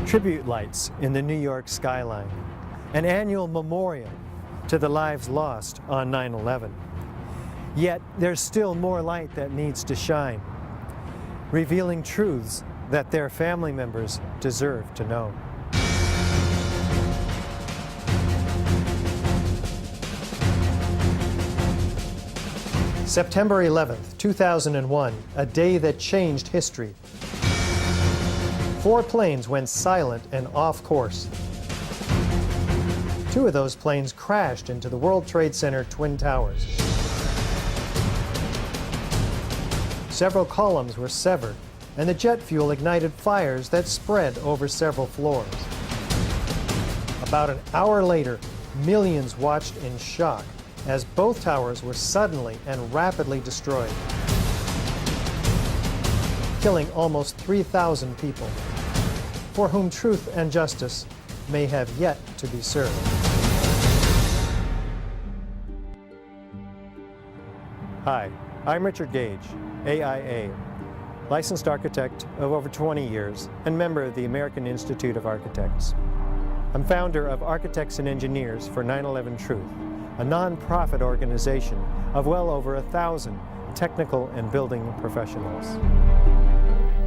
tribute lights in the New York skyline, an annual memorial to the lives lost on 9/11. Yet there's still more light that needs to shine, revealing truths that their family members deserve to know. September 11th, 2001, a day that changed history. 4 planes went silent and off course. 2 of those planes crashed into the World Trade Center Twin Towers. Several columns were severed, and the jet fuel ignited fires that spread over several floors. About an hour later, millions watched in shock as both towers were suddenly and rapidly destroyed, killing almost 3,000 people, for whom truth and justice may have yet to be served. Hi, I'm Richard Gage, AIA, licensed architect of over 20 years and member of the American Institute of Architects. I'm founder of Architects and Engineers for 9/11 Truth, a non-profit organization of well over 1,000 technical and building professionals.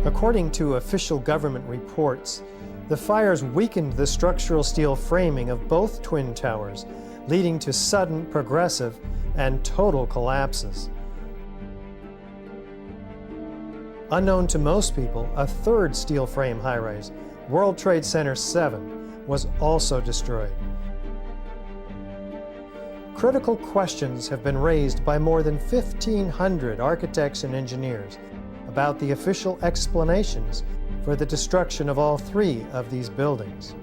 According to official government reports, the fires weakened the structural steel framing of both twin towers, leading to sudden, progressive, and total collapses. Unknown to most people, a third steel frame high-rise, World Trade Center 7, was also destroyed. Critical questions have been raised by more than 1,500 architects and engineers about the official explanations for the destruction of all 3 of these buildings.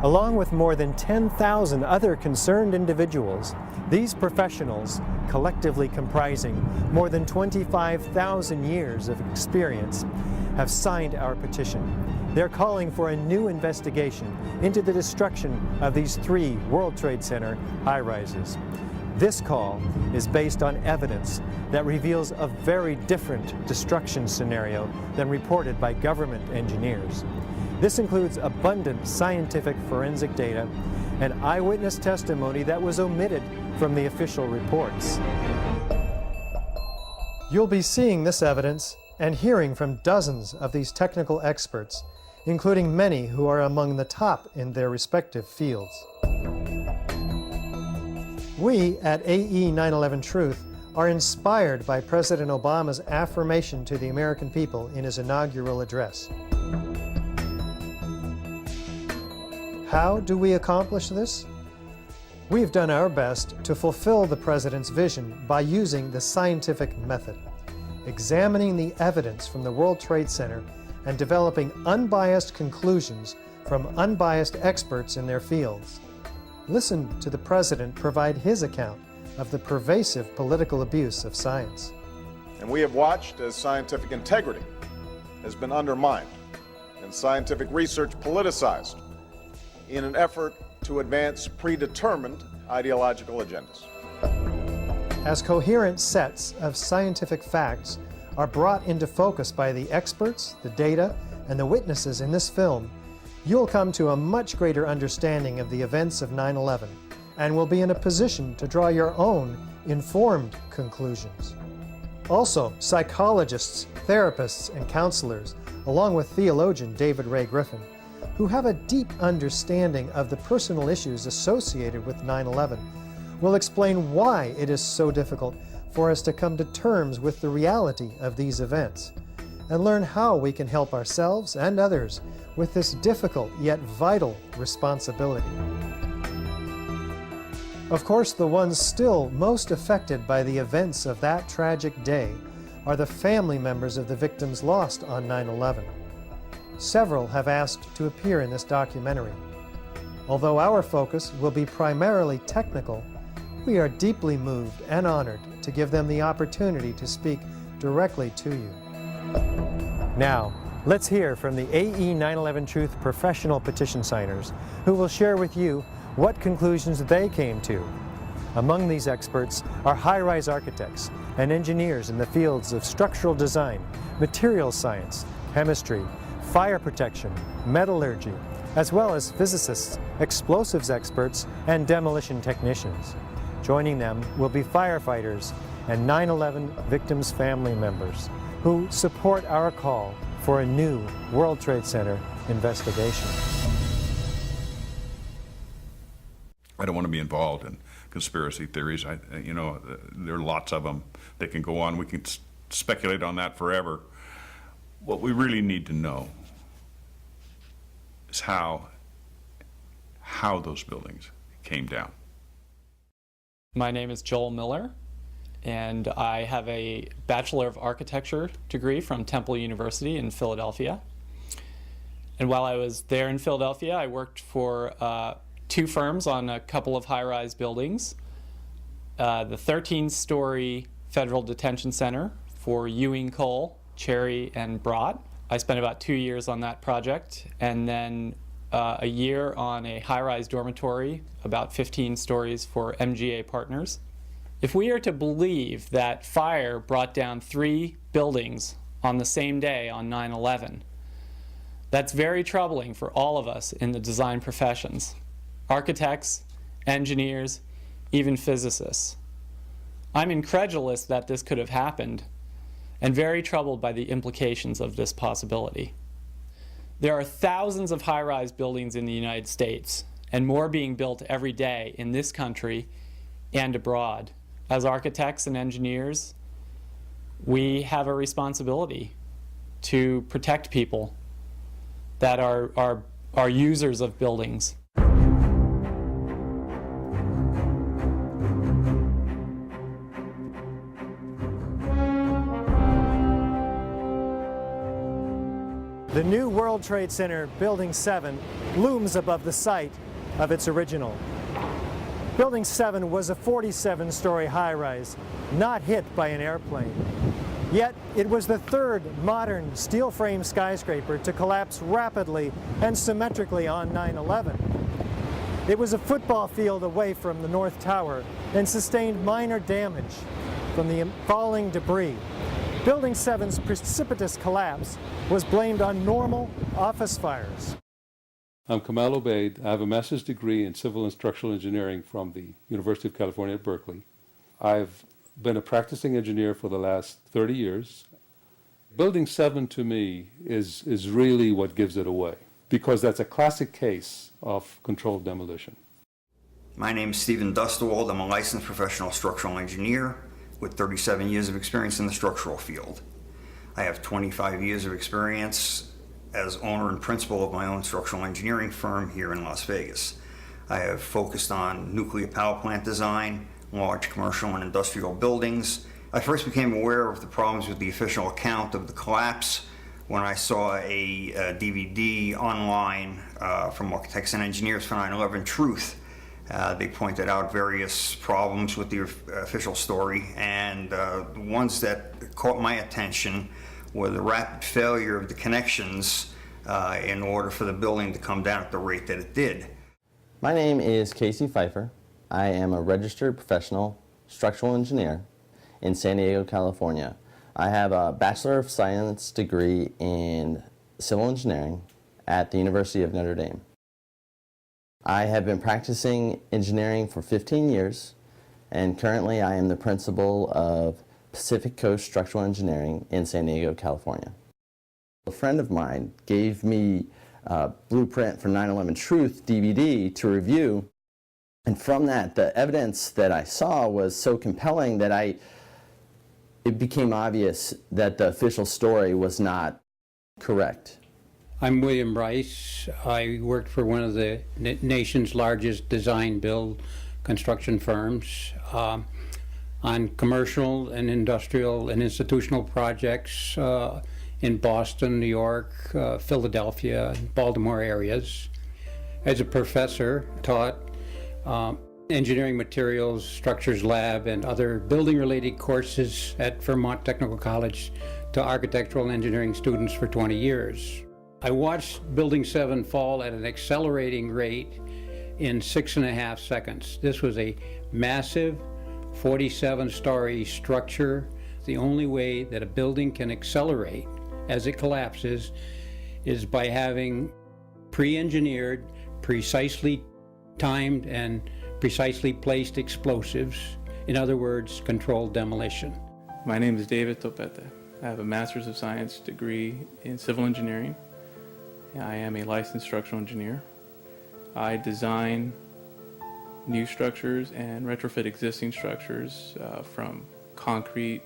Along with more than 10,000 other concerned individuals, these professionals, collectively comprising more than 25,000 years of experience, have signed our petition. They're calling for a new investigation into the destruction of these 3 World Trade Center high-rises. This call is based on evidence that reveals a very different destruction scenario than reported by government engineers. This includes abundant scientific forensic data and eyewitness testimony that was omitted from the official reports. You'll be seeing this evidence and hearing from dozens of these technical experts, including many who are among the top in their respective fields. We at AE 9/11 Truth are inspired by President Obama's affirmation to the American people in his inaugural address. How do we accomplish this? We've done our best to fulfill the President's vision by using the scientific method, examining the evidence from the World Trade Center and developing unbiased conclusions from unbiased experts in their fields. Listen to the President provide his account of the pervasive political abuse of science. And we have watched as scientific integrity has been undermined and scientific research politicized in an effort to advance predetermined ideological agendas. As coherent sets of scientific facts are brought into focus by the experts, the data, and the witnesses in this film, you'll come to a much greater understanding of the events of 9/11 and will be in a position to draw your own informed conclusions. Also, psychologists, therapists, and counselors, along with theologian David Ray Griffin, who have a deep understanding of the personal issues associated with 9/11, will explain why it is so difficult for us to come to terms with the reality of these events, and learn how we can help ourselves and others with this difficult yet vital responsibility. Of course, the ones still most affected by the events of that tragic day are the family members of the victims lost on 9/11. Several have asked to appear in this documentary. Although our focus will be primarily technical, we are deeply moved and honored to give them the opportunity to speak directly to you. Now, let's hear from the AE 9/11 Truth professional petition signers, who will share with you what conclusions they came to. Among these experts are high-rise architects and engineers in the fields of structural design, materials science, chemistry, fire protection, metallurgy, as well as physicists, explosives experts, and demolition technicians. Joining them will be firefighters and 9/11 victims' family members who support our call for a new World Trade Center investigation. I don't want to be involved in conspiracy theories. There are lots of them. They can go on. We can speculate on that forever. What we really need to know is how those buildings came down. My name is Joel Miller, and I have a Bachelor of Architecture degree from Temple University in Philadelphia. And while I was there in Philadelphia, I worked for 2 firms on a couple of high-rise buildings. The 13-story Federal Detention Center for Ewing Coal, Cherry, and Broad. I spent about 2 years on that project, and then a year on a high-rise dormitory, about 15 stories for MGA Partners. If we are to believe that fire brought down 3 buildings on the same day on 9/11, that's very troubling for all of us in the design professions. Architects, engineers, even physicists. I'm incredulous that this could have happened, and very troubled by the implications of this possibility. There are thousands of high-rise buildings in the United States, and more being built every day in this country and abroad. As architects and engineers, we have a responsibility to protect people that are users of buildings. The new World Trade Center, Building 7, looms above the site of its original. Building 7 was a 47-story high-rise, not hit by an airplane. Yet, it was the 3rd modern steel-frame skyscraper to collapse rapidly and symmetrically on 9/11. It was a football field away from the North Tower and sustained minor damage from the falling debris. Building 7's precipitous collapse was blamed on normal office fires. I'm Kamal Obeid. I have a master's degree in civil and structural engineering from the University of California at Berkeley. I've been a practicing engineer for the last 30 years. Building 7 to me is really what gives it away, because that's a classic case of controlled demolition. My name is Stephen Dustewald. I'm a licensed professional structural engineer with 37 years of experience in the structural field. I have 25 years of experience as owner and principal of my own structural engineering firm here in Las Vegas. I have focused on nuclear power plant design, large commercial and industrial buildings. I first became aware of the problems with the official account of the collapse when I saw a DVD online from Architects and Engineers for 9/11 Truth. They pointed out various problems with the official story, and the ones that caught my attention were the rapid failure of the connections in order for the building to come down at the rate that it did. My name is Casey Pfeiffer. I am a registered professional structural engineer in San Diego, California. I have a Bachelor of Science degree in civil engineering at the University of Notre Dame. I have been practicing engineering for 15 years, and currently I am the principal of Pacific Coast Structural Engineering in San Diego, California. A friend of mine gave me a blueprint for 9/11 Truth DVD to review, and from that, the evidence that I saw was so compelling that it became obvious that the official story was not correct. I'm William Rice. I worked for one of the nation's largest design-build construction firms on commercial and industrial and institutional projects in Boston, New York, Philadelphia, and Baltimore areas. As a professor, taught engineering materials, structures lab, and other building-related courses at Vermont Technical College to architectural and engineering students for 20 years. I watched Building 7 fall at an accelerating rate in 6.5 seconds. This was a massive 47-story structure. The only way that a building can accelerate as it collapses is by having pre-engineered, precisely timed, and precisely placed explosives. In other words, controlled demolition. My name is David Topete. I have a Master's of Science degree in Civil Engineering. I am a licensed structural engineer. I design new structures and retrofit existing structures from concrete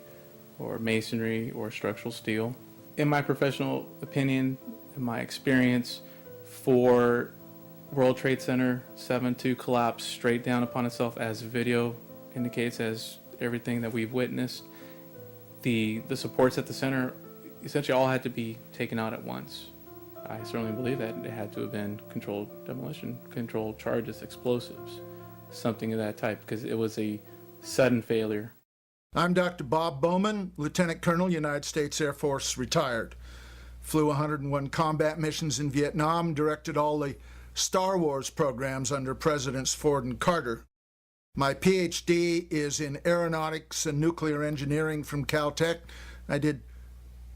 or masonry or structural steel. In my professional opinion, in my experience, for World Trade Center 7 to collapse straight down upon itself, as video indicates, as everything that we've witnessed, the supports at the center essentially all had to be taken out at once. I certainly believe that it had to have been controlled demolition, controlled charges, explosives, something of that type, because it was a sudden failure. I'm Dr. Bob Bowman, Lieutenant Colonel, United States Air Force, retired. Flew 101 combat missions in Vietnam, directed all the Star Wars programs under Presidents Ford and Carter. My PhD is in aeronautics and nuclear engineering from Caltech. I did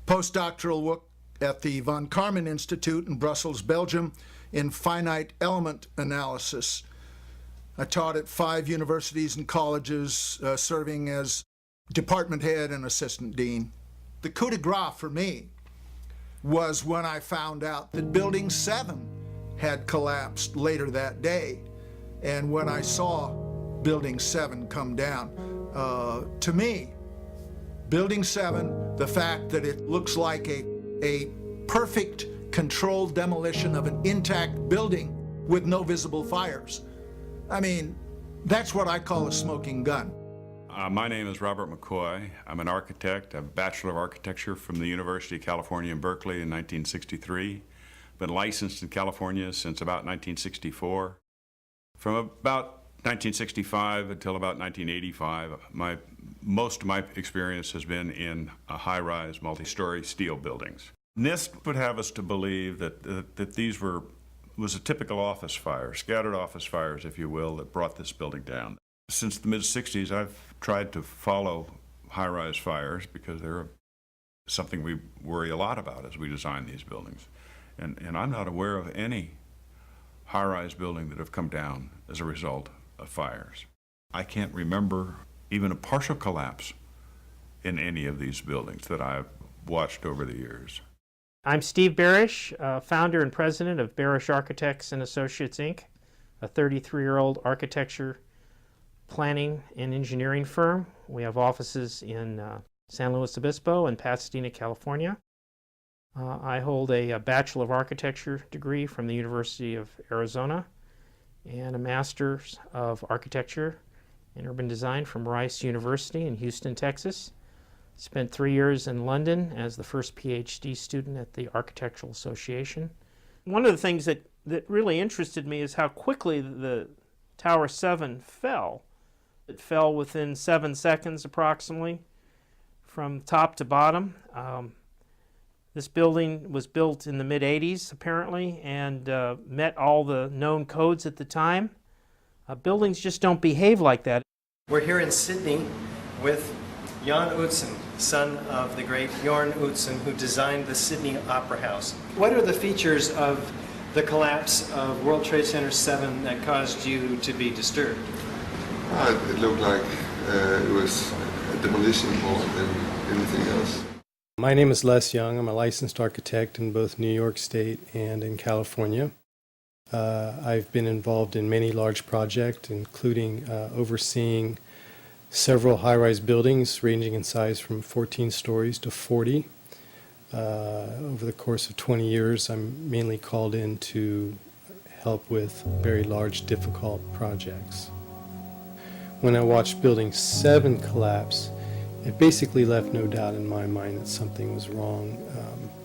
postdoctoral work at the von Karman Institute in Brussels, Belgium, in finite element analysis. I taught at 5 universities and colleges, serving as department head and assistant dean. The coup de grace for me was when I found out that Building 7 had collapsed later that day, and when I saw Building 7 come down. To me, Building 7, the fact that it looks like a perfect controlled demolition of an intact building with no visible fires. I mean, that's what I call a smoking gun. My name is Robert McCoy. I'm an architect. I have a Bachelor of Architecture from the University of California in Berkeley in 1963. Been licensed in California since about 1964. From about 1965 until about 1985, most of my experience has been in high-rise, multi-story steel buildings. NIST would have us to believe that these was a typical office fire, scattered office fires, if you will, that brought this building down. Since the mid-60s, I've tried to follow high-rise fires because they're something we worry a lot about as we design these buildings. And I'm not aware of any high-rise building that have come down as a result of fires. I can't remember even a partial collapse in any of these buildings that I've watched over the years. I'm Steve Barish, founder and president of Barish Architects and Associates, Inc., a 33-year-old architecture, planning, and engineering firm. We have offices in San Luis Obispo and Pasadena, California. I hold a Bachelor of Architecture degree from the University of Arizona and a Master's of Architecture and Urban Design from Rice University in Houston, Texas. Spent 3 years in London as the first PhD student at the Architectural Association. One of the things that really interested me is how quickly the Tower 7 fell. It fell within 7 seconds approximately from top to bottom. This building was built in the mid-'80s apparently and met all the known codes at the time. Buildings just don't behave like that. We're here in Sydney with Jan Utzon, son of the great Jorn Utzon, who designed the Sydney Opera House. What are the features of the collapse of World Trade Center 7 that caused you to be disturbed? It looked like it was a demolition more than anything else. My name is Les Young. I'm a licensed architect in both New York State and in California. I've been involved in many large projects, including overseeing several high-rise buildings ranging in size from 14 stories to 40. Over the course of 20 years, I'm mainly called in to help with very large, difficult projects. When I watched Building 7 collapse, it basically left no doubt in my mind that something was wrong.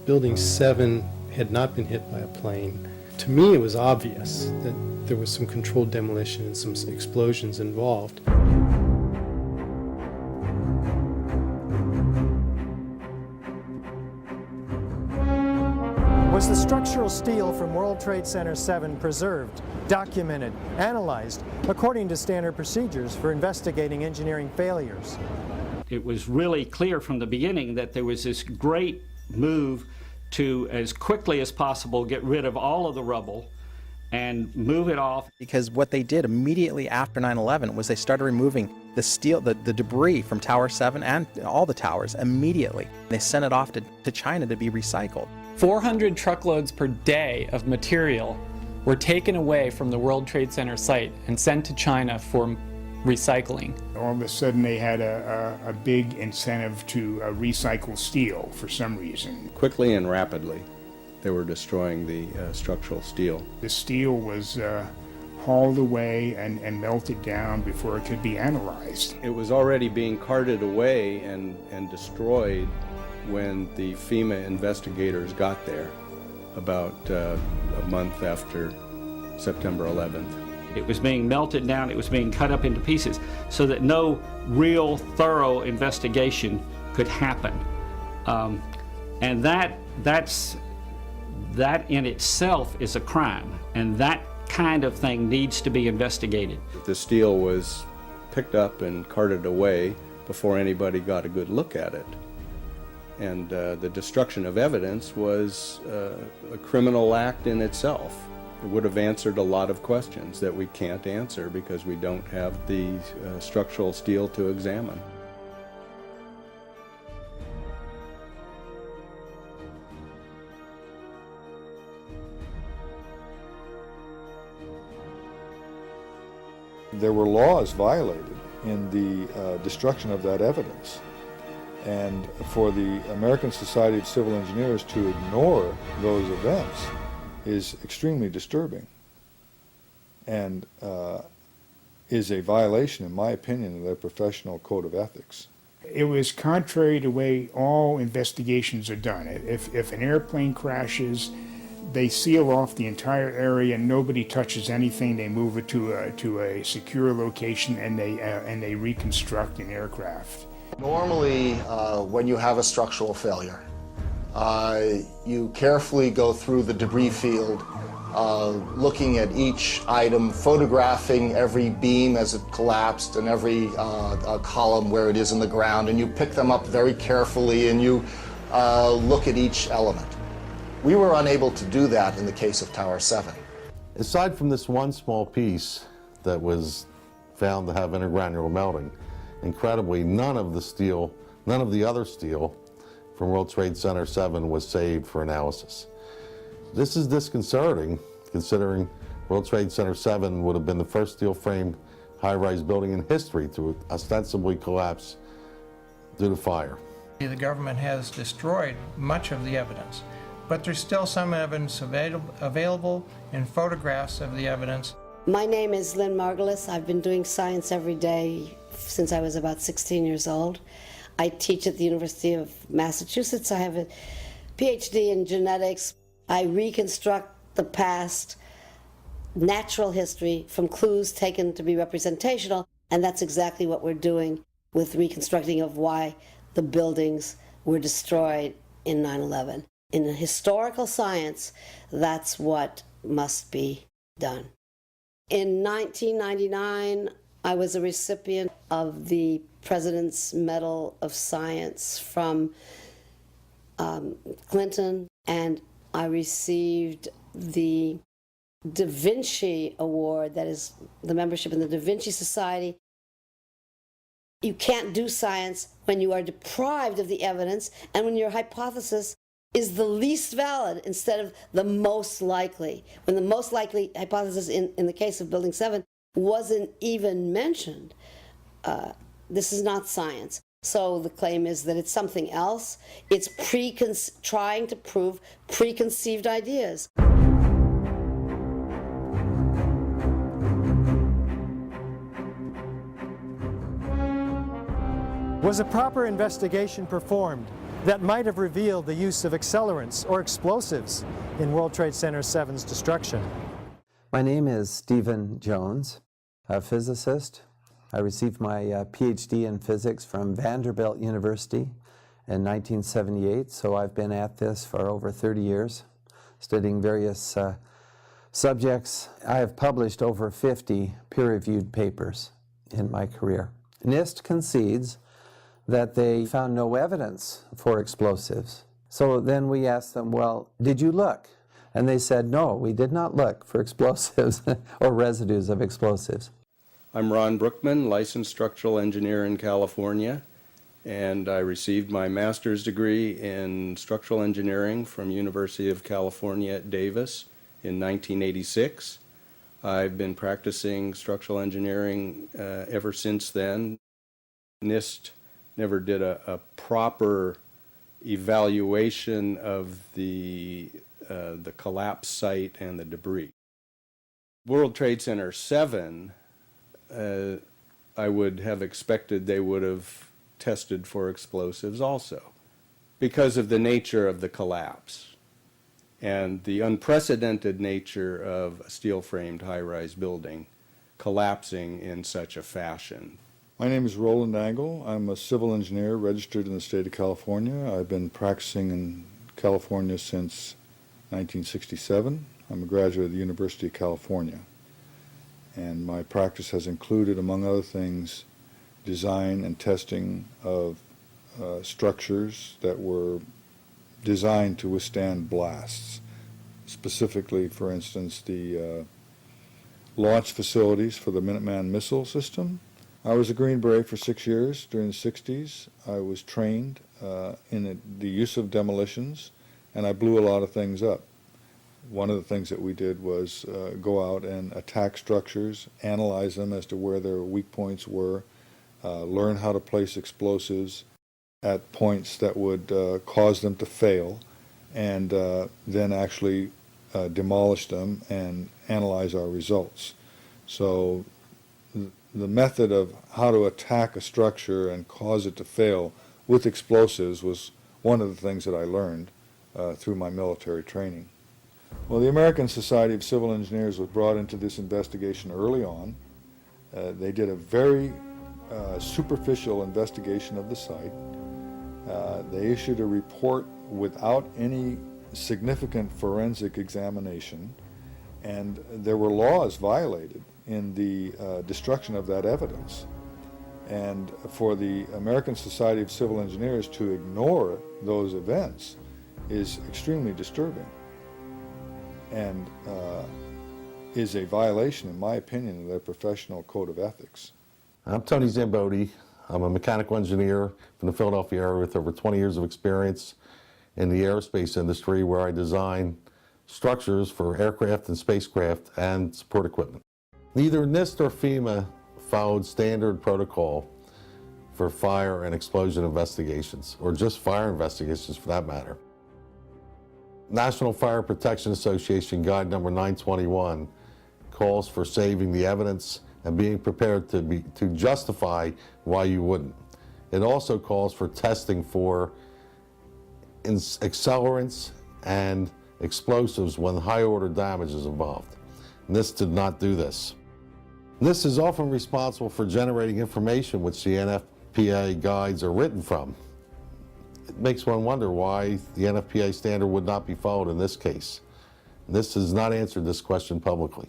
Building 7 had not been hit by a plane. To me, it was obvious that there was some controlled demolition and some explosions involved. Was the structural steel from World Trade Center 7 preserved, documented, analyzed, according to standard procedures for investigating engineering failures? It was really clear from the beginning that there was this great move to, as quickly as possible, get rid of all of the rubble and move it off. Because what they did immediately after 9/11 was they started removing the steel, the debris from Tower 7 and all the towers immediately. They sent it off to China to be recycled. 400 truckloads per day of material were taken away from the World Trade Center site and sent to China for recycling. All of a sudden they had a big incentive to recycle steel for some reason. Quickly and rapidly, they were destroying the structural steel. The steel was hauled away and melted down before it could be analyzed. It was already being carted away and destroyed when the FEMA investigators got there about a month after September 11th. It was being melted down, it was being cut up into pieces so that no real thorough investigation could happen. And that in itself is a crime, and that kind of thing needs to be investigated. The steel was picked up and carted away before anybody got a good look at it. And the destruction of evidence was a criminal act in itself. It would have answered a lot of questions that we can't answer because we don't have the structural steel to examine. There were laws violated in the destruction of that evidence. And for the American Society of Civil Engineers to ignore those events is extremely disturbing and is a violation, in my opinion, of their professional code of ethics. It was contrary to the way all investigations are done. If an airplane crashes, they seal off the entire area, nobody touches anything, they move it to a secure location, and they reconstruct an aircraft. Normally, when you have a structural failure, you carefully go through the debris field, looking at each item, photographing every beam as it collapsed and every column where it is in the ground, and you pick them up very carefully and you look at each element. We were unable to do that in the case of Tower 7. Aside from this one small piece that was found to have intergranular melting, incredibly, none of the other steel from World Trade Center 7 was saved for analysis. This is disconcerting, considering World Trade Center 7 would have been the first steel-framed high-rise building in history to ostensibly collapse due to fire. The government has destroyed much of the evidence, but there's still some evidence available in photographs of the evidence. My name is Lynn Margulis. I've been doing science every day since I was about 16 years old. I teach at the University of Massachusetts. I have a PhD in genetics. I reconstruct the past, natural history, from clues taken to be representational, and that's exactly what we're doing with reconstructing of why the buildings were destroyed in 9/11. In historical science, that's what must be done. In 1999, I was a recipient of the President's Medal of Science from Clinton, and I received the Da Vinci Award, that is the membership in the Da Vinci Society. You can't do science when you are deprived of the evidence and when your hypothesis is the least valid instead of the most likely. When the most likely hypothesis in the case of Building 7 wasn't even mentioned, this is not science. So the claim is that it's something else. It's trying to prove preconceived ideas. Was a proper investigation performed that might have revealed the use of accelerants or explosives in World Trade Center 7's destruction? My name is Stephen Jones, a physicist. I received my PhD in physics from Vanderbilt University in 1978, so I've been at this for over 30 years, studying various subjects. I have published over 50 peer-reviewed papers in my career. NIST concedes that they found no evidence for explosives So then we asked them, well, did you look? And they said, no, we did not look for explosives or residues of explosives. I'm Ron Brookman, licensed structural engineer in California, and I received my master's degree in structural engineering from University of California at Davis in 1986. I've been practicing structural engineering ever since then. NIST never did a proper evaluation of the collapse site and the debris. World Trade Center 7, I would have expected they would have tested for explosives also, because of the nature of the collapse and the unprecedented nature of a steel-framed high-rise building collapsing in such a fashion. My name is Roland Angle. I'm a civil engineer registered in the state of California. I've been practicing in California since 1967. I'm a graduate of the University of California. And my practice has included, among other things, design and testing of structures that were designed to withstand blasts. Specifically, for instance, the launch facilities for the Minuteman missile system. I was a Green Beret for 6 years during the 60s. I was trained in the use of demolitions, and I blew a lot of things up. One of the things that we did was go out and attack structures, analyze them as to where their weak points were, learn how to place explosives at points that would cause them to fail, and then actually demolish them and analyze our results. So the method of how to attack a structure and cause it to fail with explosives was one of the things that I learned through my military training. Well, the American Society of Civil Engineers was brought into this investigation early on. They did a very superficial investigation of the site. They issued a report without any significant forensic examination, and there were laws violated in the destruction of that evidence. And for the American Society of Civil Engineers to ignore those events is extremely disturbing, and is a violation, in my opinion, of their professional code of ethics. I'm Tony Zambodi. I'm a mechanical engineer from the Philadelphia area with over 20 years of experience in the aerospace industry, where I design structures for aircraft and spacecraft and support equipment. Neither NIST or FEMA followed standard protocol for fire and explosion investigations, or just fire investigations for that matter. National Fire Protection Association Guide number 921 calls for saving the evidence and being prepared to justify why you wouldn't. It also calls for testing for accelerants and explosives when high-order damage is involved. NIST did not do this. NIST is often responsible for generating information which the NFPA guides are written from. It makes one wonder why the NFPA standard would not be followed in this case. NIST has not answered this question publicly.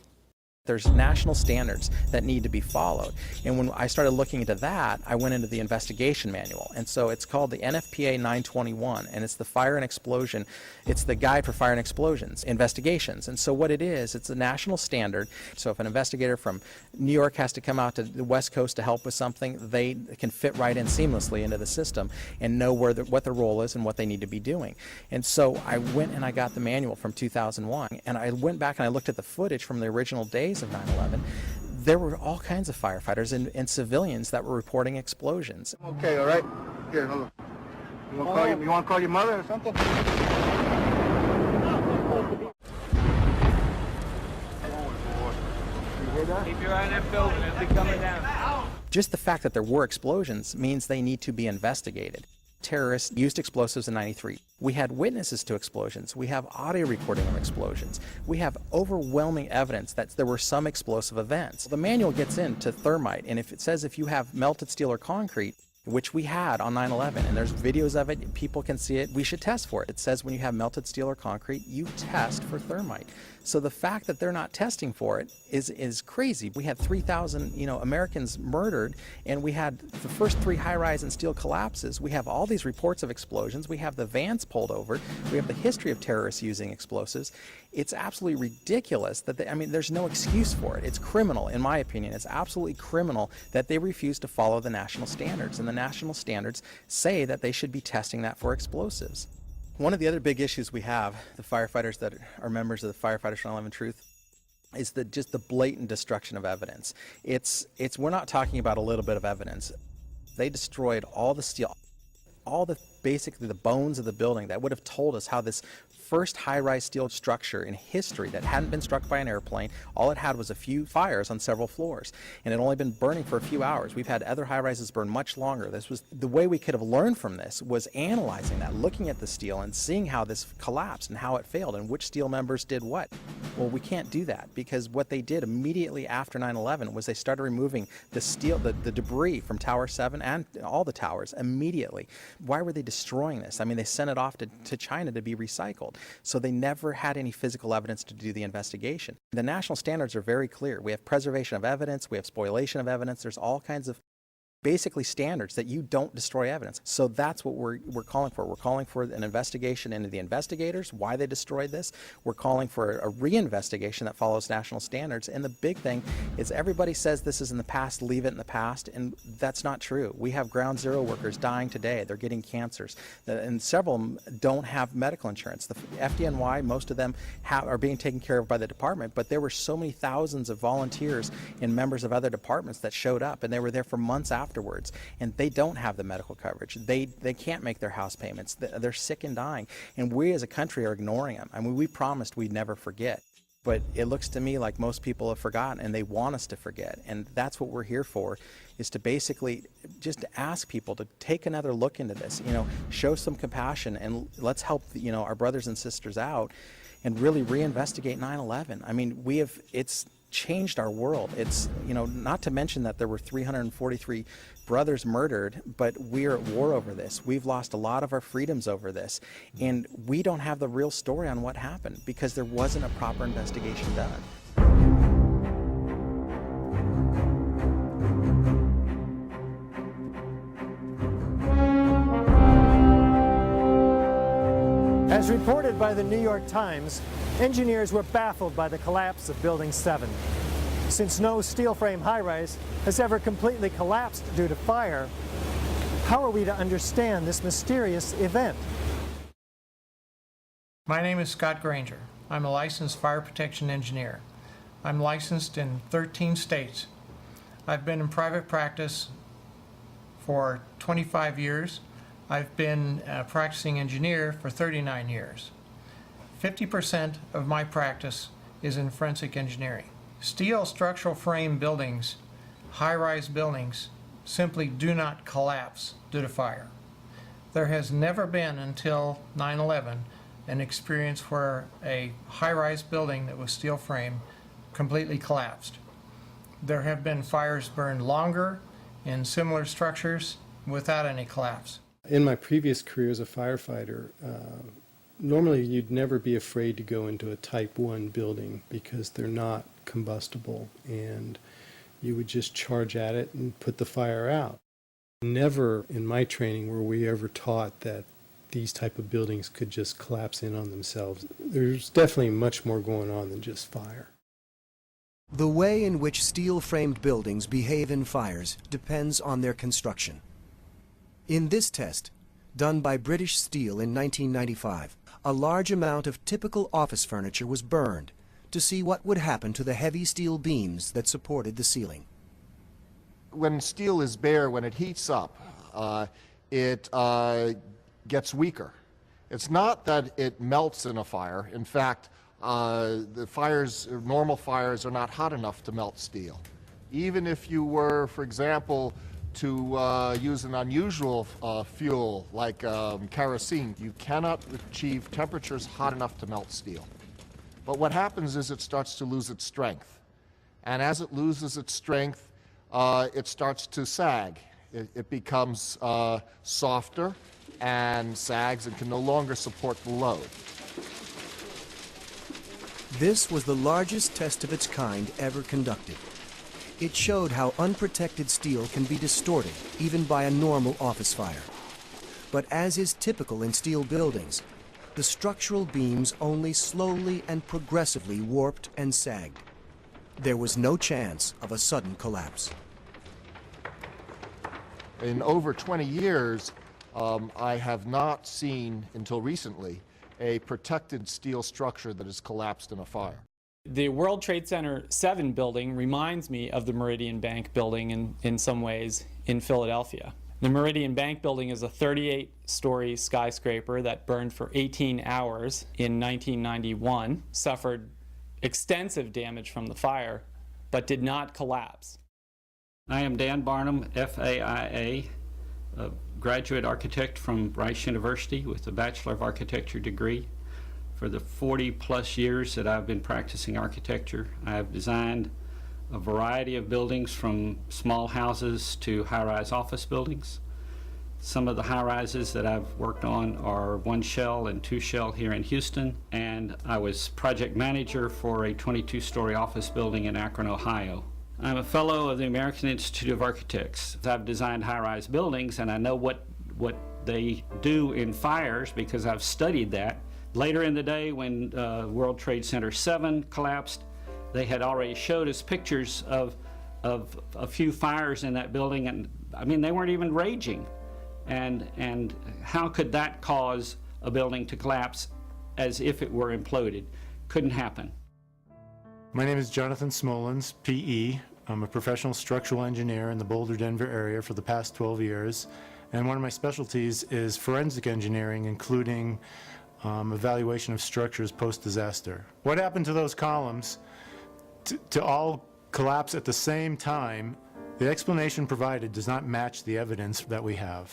There's national standards that need to be followed. And when I started looking into that, I went into the investigation manual. And so it's called the NFPA 921, and it's the fire and explosion. It's the guide for fire and explosions investigations. And so what it is, it's a national standard. So if an investigator from New York has to come out to the West Coast to help with something, they can fit right in seamlessly into the system and know what their role is and what they need to be doing. And so I went and I got the manual from 2001, and I went back and I looked at the footage from the original days of 9/11. There were all kinds of firefighters and civilians that were reporting explosions. Okay, all right. Here, hold on. You want to call your mother or something? Keep your eye on that building. It'll be coming down. Just the fact that there were explosions means they need to be investigated. Terrorists used explosives in '93. We had witnesses to explosions. We have audio recording of explosions. We have overwhelming evidence that there were some explosive events. The manual gets into thermite, and if it says if you have melted steel or concrete, which we had on 9/11, and there's videos of it, people can see it. We should test for it. It says when you have melted steel or concrete, you test for thermite. So the fact that they're not testing for it is crazy. We had 3,000, Americans murdered, and we had the first 3 high-rise and steel collapses. We have all these reports of explosions. We have the vans pulled over. We have the history of terrorists using explosives. It's absolutely ridiculous that there's no excuse for it. It's criminal, in my opinion. It's absolutely criminal that they refuse to follow the national standards, and the national standards say that they should be testing that for explosives. One of the other big issues we have, the firefighters that are members of the Firefighters for 9/11 Truth, is just the blatant destruction of evidence. We're not talking about a little bit of evidence. They destroyed all the steel, basically the bones of the building that would have told us how this first high-rise steel structure in history that hadn't been struck by an airplane, all it had was a few fires on several floors, and it had only been burning for a few hours. We've had other high-rises burn much longer. This was the way we could have learned from this, was analyzing that, looking at the steel and seeing how this collapsed and how it failed and which steel members did what. Well, we can't do that, because what they did immediately after 9/11 was they started removing the steel, the debris from Tower 7 and all the towers immediately. Why were they destroying this? They sent it off to China to be recycled. So they never had any physical evidence to do the investigation. The national standards are very clear. We have preservation of evidence, we have spoliation of evidence, there's all kinds of basically standards that you don't destroy evidence. So that's what we're calling for. We're calling for an investigation into the investigators, why they destroyed this. We're calling for a reinvestigation that follows national standards. And the big thing is everybody says this is in the past, leave it in the past, and that's not true. We have ground zero workers dying today. They're getting cancers. And several of them don't have medical insurance. The FDNY, most of them are being taken care of by the department, but there were so many thousands of volunteers and members of other departments that showed up, and they were there for months afterwards, and they don't have the medical coverage. They can't make their house payments. They're sick and dying, and we as a country are ignoring them. We promised we'd never forget, but it looks to me like most people have forgotten, and they want us to forget, and that's what we're here for, is to basically just ask people to take another look into this, show some compassion, and let's help our brothers and sisters out and really reinvestigate 9/11. It's changed our world. It's, not to mention that there were 343 brothers murdered, but we're at war over this. We've lost a lot of our freedoms over this, and we don't have the real story on what happened because there wasn't a proper investigation done. As reported by the New York Times, engineers were baffled by the collapse of Building 7. Since no steel frame high-rise has ever completely collapsed due to fire, how are we to understand this mysterious event? My name is Scott Granger. I'm a licensed fire protection engineer. I'm licensed in 13 states. I've been in private practice for 25 years. I've been a practicing engineer for 39 years. 50% of my practice is in forensic engineering. Steel structural frame buildings, high-rise buildings, simply do not collapse due to fire. There has never been until 9/11 an experience where a high-rise building that was steel frame completely collapsed. There have been fires burned longer in similar structures without any collapse. In my previous career as a firefighter, normally you'd never be afraid to go into a Type 1 building because they're not combustible, and you would just charge at it and put the fire out. Never in my training were we ever taught that these type of buildings could just collapse in on themselves. There's definitely much more going on than just fire. The way in which steel-framed buildings behave in fires depends on their construction. In this test, done by British Steel in 1995, a large amount of typical office furniture was burned to see what would happen to the heavy steel beams that supported the ceiling. When steel is bare, when it heats up, it gets weaker. It's not that it melts in a fire. In fact, normal fires are not hot enough to melt steel. Even if you were, for example, to use an unusual fuel like kerosene, you cannot achieve temperatures hot enough to melt steel. But what happens is it starts to lose its strength. And as it loses its strength, it starts to sag. It becomes softer and sags and can no longer support the load. This was the largest test of its kind ever conducted. It showed how unprotected steel can be distorted, even by a normal office fire. But as is typical in steel buildings, the structural beams only slowly and progressively warped and sagged. There was no chance of a sudden collapse. In over 20 years, I have not seen, until recently, a protected steel structure that has collapsed in a fire. The World Trade Center 7 building reminds me of the Meridian Bank building in some ways in Philadelphia. The Meridian Bank building is a 38-story skyscraper that burned for 18 hours in 1991, suffered extensive damage from the fire, but did not collapse. I am Dan Barnum, FAIA, a graduate architect from Rice University with a Bachelor of Architecture degree. For the 40-plus years that I've been practicing architecture, I have designed a variety of buildings from small houses to high-rise office buildings. Some of the high-rises that I've worked on are 1 shell and 2 shell here in Houston, and I was project manager for a 22-story office building in Akron, Ohio. I'm a fellow of the American Institute of Architects. I've designed high-rise buildings, and I know what they do in fires because I've studied that. Later in the day, when World Trade Center 7 collapsed, they had already showed us pictures of a few fires in that building, and I mean, they weren't even raging. And how could that cause a building to collapse as if it were imploded? Couldn't happen. My name is Jonathan Smolens, PE. I'm a professional structural engineer in the Boulder, Denver area for the past 12 years. And one of my specialties is forensic engineering, including evaluation of structures post-disaster. What happened to those columns to all collapse at the same time? The explanation provided does not match the evidence that we have.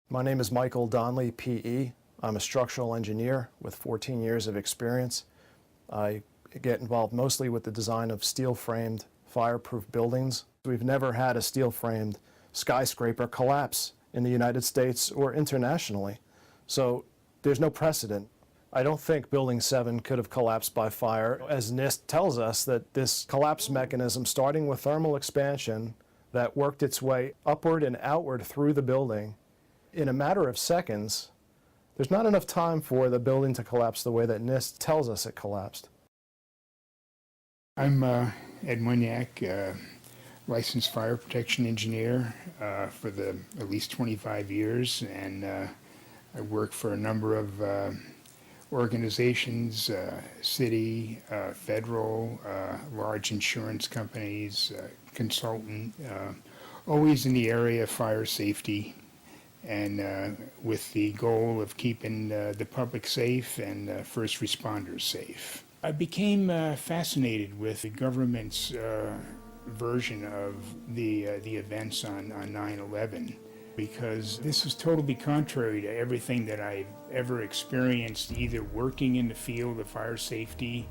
My name is Michael Donley, PE. I'm a structural engineer with 14 years of experience. I get involved mostly with the design of steel-framed fireproof buildings. We've never had a steel-framed skyscraper collapse in the United States or internationally. So there's no precedent. I don't think Building 7 could have collapsed by fire, as NIST tells us that this collapse mechanism, starting with thermal expansion, that worked its way upward and outward through the building, in a matter of seconds, there's not enough time for the building to collapse the way that NIST tells us it collapsed. I'm Ed Moniak, licensed fire protection engineer for at least 25 years, and I work for a number of organizations, city, federal, large insurance companies, consultant, always in the area of fire safety, and with the goal of keeping the public safe and first responders safe. I became fascinated with the government's version of the events on 9/11, because this was totally contrary to everything that I've ever experienced, either working in the field of fire safety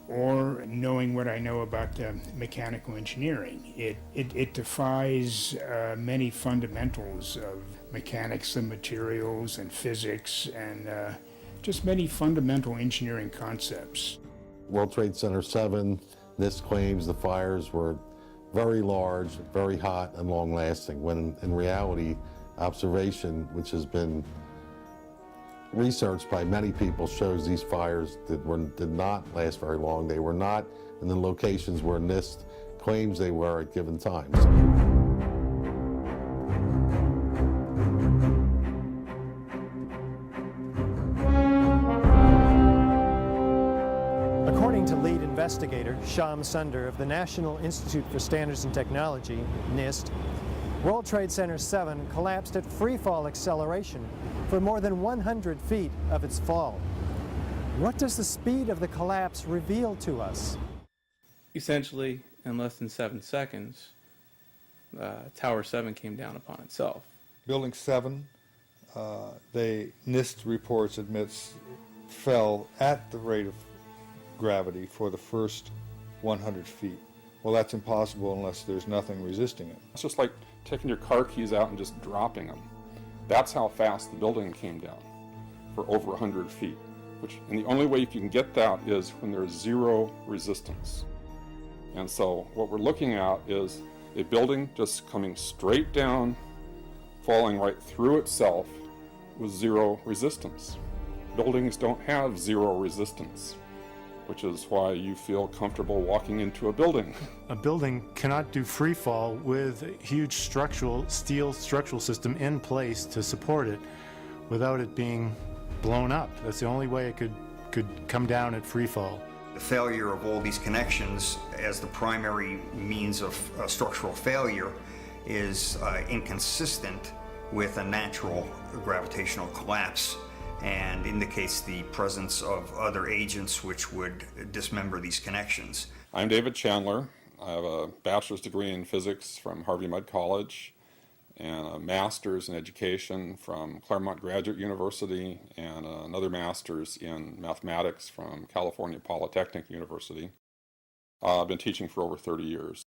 or knowing what I know about mechanical engineering. It defies many fundamentals of mechanics of materials and physics and just many fundamental engineering concepts. World Trade Center 7, NIST claims the fires were very large, very hot, and long-lasting, when in reality, observation, which has been researched by many people, shows these fires did not last very long. They were not in the locations where NIST claims they were at given times. According to lead investigator Shyam Sunder of the National Institute for Standards and Technology, NIST, World Trade Center 7 collapsed at freefall acceleration for more than 100 feet of its fall. What does the speed of the collapse reveal to us? Essentially, in less than 7 seconds, Tower 7 came down upon itself. Building 7, NIST reports admits fell at the rate of gravity for the first 100 feet. Well, that's impossible unless there's nothing resisting it. It's just like taking your car keys out and just dropping them. That's how fast the building came down, for over 100 feet. And the only way you can get that is when there's zero resistance. And so what we're looking at is a building just coming straight down, falling right through itself with zero resistance. Buildings don't have zero resistance, which is why you feel comfortable walking into a building. A building cannot do free fall with a huge steel structural system in place to support it without it being blown up. That's the only way it could come down at free fall. The failure of all these connections as the primary means of structural failure is inconsistent with a natural gravitational collapse and indicates the presence of other agents which would dismember these connections. I'm David Chandler. I have a bachelor's degree in physics from Harvey Mudd College and a master's in education from Claremont Graduate University and another master's in mathematics from California Polytechnic University. I've been teaching for over 30 years.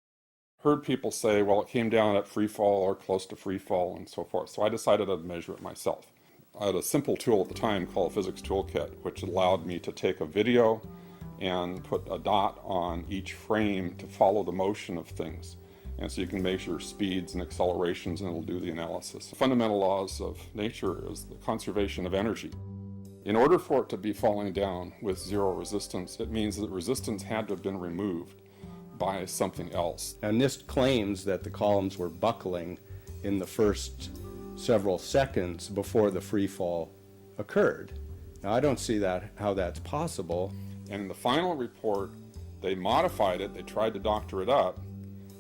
Heard people say, well, it came down at free fall or close to free fall and so forth, so I decided I'd measure it myself. I had a simple tool at the time called a physics toolkit, which allowed me to take a video and put a dot on each frame to follow the motion of things. And so you can measure speeds and accelerations and it'll do the analysis. The fundamental laws of nature is the conservation of energy. In order for it to be falling down with zero resistance, it means that resistance had to have been removed by something else. And NIST claims that the columns were buckling in the first several seconds before the free fall occurred. Now I don't see how that's possible. And in the final report, they modified it, they tried to doctor it up.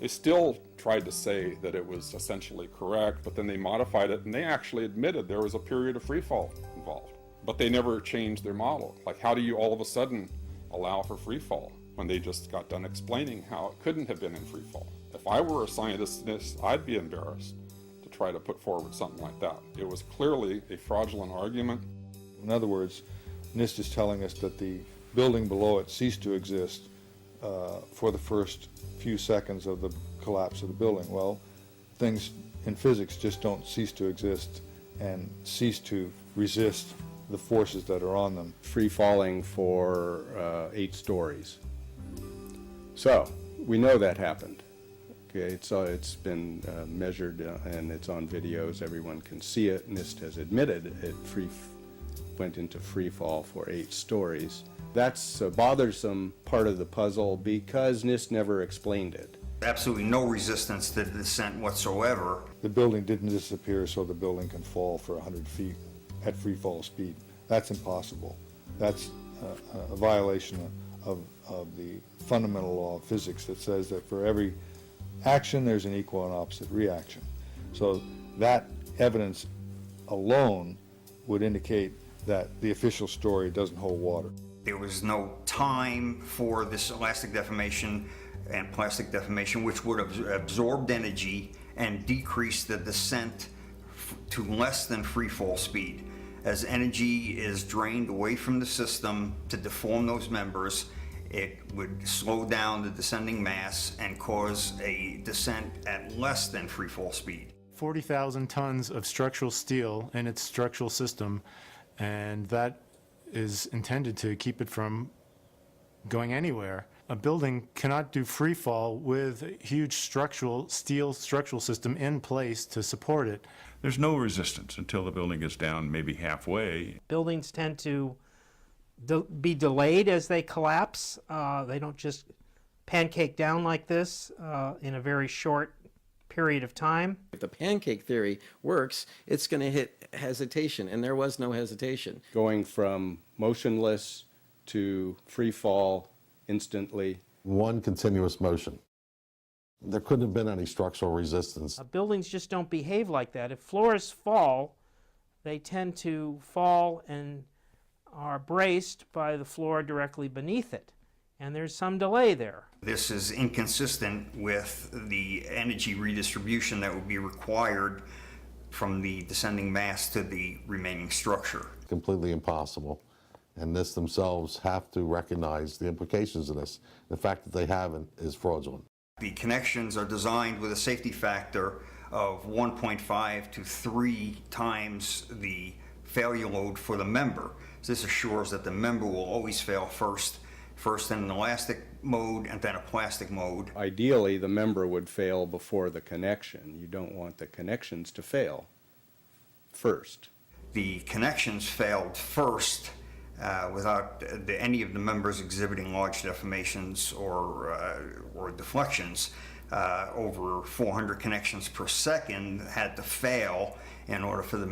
They still tried to say that it was essentially correct, but then they modified it and they actually admitted there was a period of free fall involved. But they never changed their model. Like, how do you all of a sudden allow for free fall when they just got done explaining how it couldn't have been in free fall? If I were a scientist, I'd be embarrassed to try to put forward something like that. It was clearly a fraudulent argument. In other words, NIST is telling us that the building below it ceased to exist for the first few seconds of the collapse of the building. Well, things in physics just don't cease to exist and cease to resist the forces that are on them. Free falling for 8 stories. So we know that happened. Okay, it's been measured and it's on videos. Everyone can see it. NIST has admitted it went into free fall for 8 stories. That's a bothersome part of the puzzle because NIST never explained it. Absolutely no resistance to the descent whatsoever. The building didn't disappear so the building can fall for 100 feet at free fall speed. That's impossible. That's a violation of the fundamental law of physics that says that for every action there's an equal and opposite reaction. So that evidence alone would indicate that the official story doesn't hold water. There was no time for this elastic deformation and plastic deformation, which would have absorbed energy and decreased the descent to less than free fall speed. As energy is drained away from the system to deform those members, it would slow down the descending mass and cause a descent at less than free fall speed. 40,000 tons of structural steel in its structural system, and that is intended to keep it from going anywhere. A building cannot do free fall with a huge steel structural system in place to support it. There's no resistance until the building is down maybe halfway. Buildings tend to be delayed as they collapse. They don't just pancake down like this in a very short period of time. If the pancake theory works, it's going to hit hesitation, and there was no hesitation. Going from motionless to free fall instantly. One continuous motion. There couldn't have been any structural resistance. Buildings just don't behave like that. If floors fall, they tend to fall and are braced by the floor directly beneath it. And there's some delay there. This is inconsistent with the energy redistribution that would be required from the descending mass to the remaining structure. Completely impossible. And NIST themselves have to recognize the implications of this. The fact that they haven't is fraudulent. The connections are designed with a safety factor of 1.5 to 3 times the failure load for the member. This assures that the member will always fail first in an elastic mode and then a plastic mode. Ideally, the member would fail before the connection. You don't want the connections to fail first. The connections failed first without any of the members exhibiting large deformations or deflections. Over 400 connections per second had to fail in order for the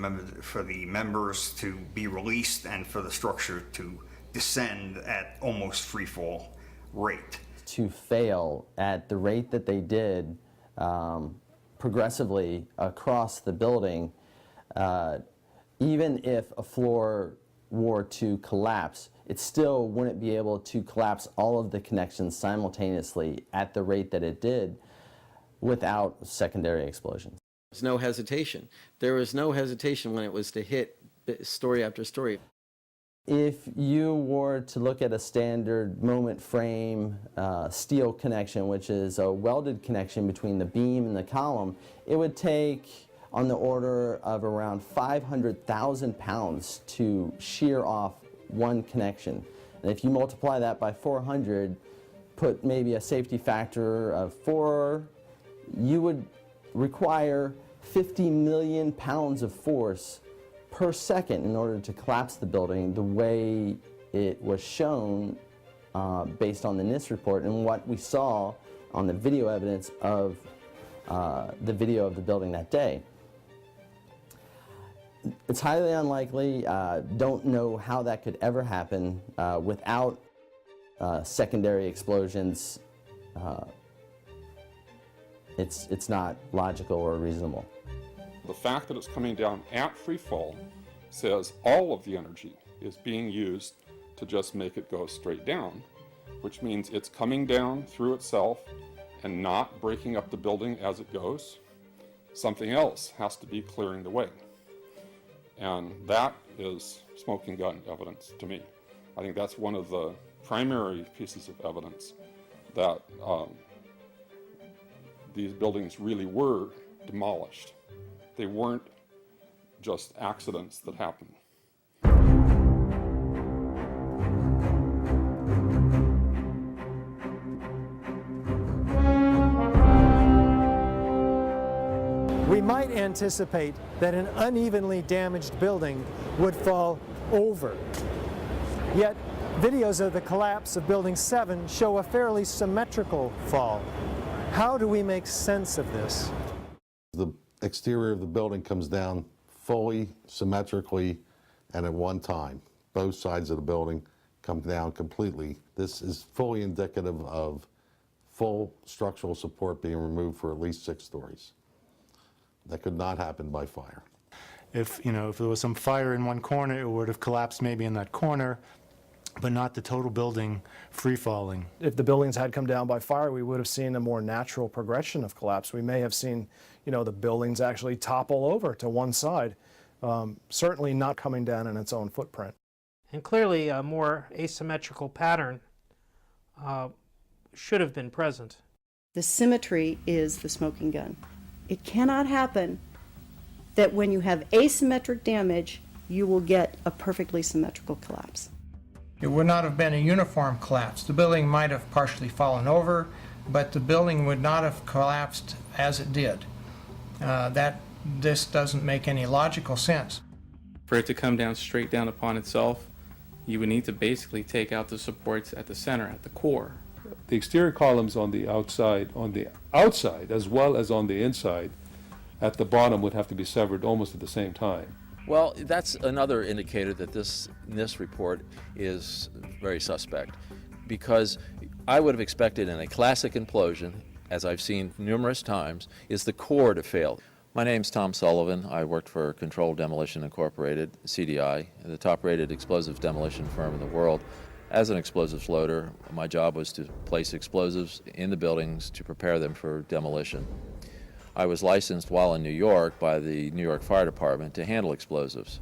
members to be released and for the structure to descend at almost free fall rate. To fail at the rate that they did progressively across the building, even if a floor were to collapse, it still wouldn't be able to collapse all of the connections simultaneously at the rate that it did without secondary explosions. There's no hesitation. There was no hesitation when it was to hit story after story. If you were to look at a standard moment frame steel connection, which is a welded connection between the beam and the column, it would take on the order of around 500,000 pounds to shear off one connection. And if you multiply that by 400, put maybe a safety factor of 4, you would require 50 million pounds of force per second in order to collapse the building the way it was shown based on the NIST report and what we saw on the video evidence of the video of the building that day. It's highly unlikely, don't know how that could ever happen without secondary explosions. It's not logical or reasonable. The fact that it's coming down at free fall says all of the energy is being used to just make it go straight down, which means it's coming down through itself and not breaking up the building as it goes. Something else has to be clearing the way. And that is smoking gun evidence to me. I think that's one of the primary pieces of evidence that these buildings really were demolished. They weren't just accidents that happened. We might anticipate that an unevenly damaged building would fall over. Yet, videos of the collapse of Building 7 show a fairly symmetrical fall. How do we make sense of this? The exterior of the building comes down fully, symmetrically, and at one time. Both sides of the building come down completely. This is fully indicative of full structural support being removed for at least 6 stories. That could not happen by fire. If there was some fire in one corner, it would have collapsed maybe in that corner, but not the total building free falling. If the buildings had come down by fire, we would have seen a more natural progression of collapse. We may have seen, the buildings actually topple over to one side, certainly not coming down in its own footprint. And clearly a more asymmetrical pattern should have been present. The symmetry is the smoking gun. It cannot happen that when you have asymmetric damage, you will get a perfectly symmetrical collapse. It would not have been a uniform collapse. The building might have partially fallen over, but the building would not have collapsed as it did. This doesn't make any logical sense. For it to come down straight down upon itself, you would need to basically take out the supports at the center, at the core. The exterior columns on the outside as well as on the inside at the bottom would have to be severed almost at the same time. Well, that's another indicator that this NIST report is very suspect, because I would have expected in a classic implosion, as I've seen numerous times, is the core to fail. My name's Tom Sullivan. I worked for Controlled Demolition Incorporated, CDI, the top-rated explosives demolition firm in the world. As an explosives loader, my job was to place explosives in the buildings to prepare them for demolition. I was licensed while in New York by the New York Fire Department to handle explosives.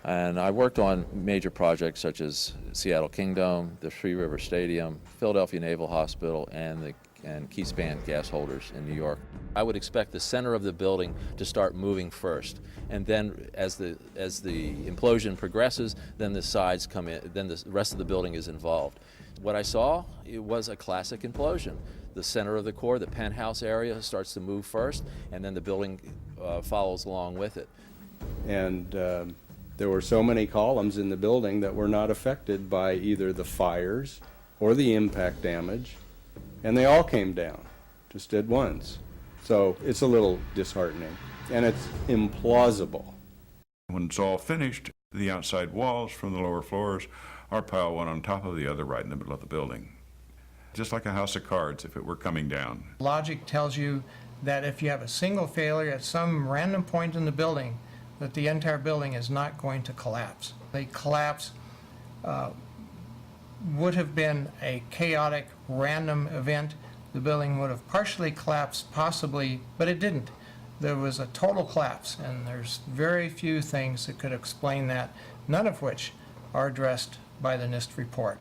And I worked on major projects such as Seattle Kingdom, the Three River Stadium, Philadelphia Naval Hospital, and the and key span gas holders in New York. I would expect the center of the building to start moving first, and then as the implosion progresses, then the sides come in, then the rest of the building is involved. What I saw, it was a classic implosion. The center of the core, the penthouse area, starts to move first, and then the building follows along with it. And there were so many columns in the building that were not affected by either the fires or the impact damage, and they all came down just at once. So it's a little disheartening, and it's implausible. When it's all finished, the outside walls from the lower floors are piled one on top of the other right in the middle of the building. Just like a house of cards if it were coming down. Logic tells you that if you have a single failure at some random point in the building, that the entire building is not going to collapse. The collapse would have been a chaotic, random event. The building would have partially collapsed, possibly, but it didn't. There was a total collapse, and there's very few things that could explain that, none of which are addressed by the NIST report.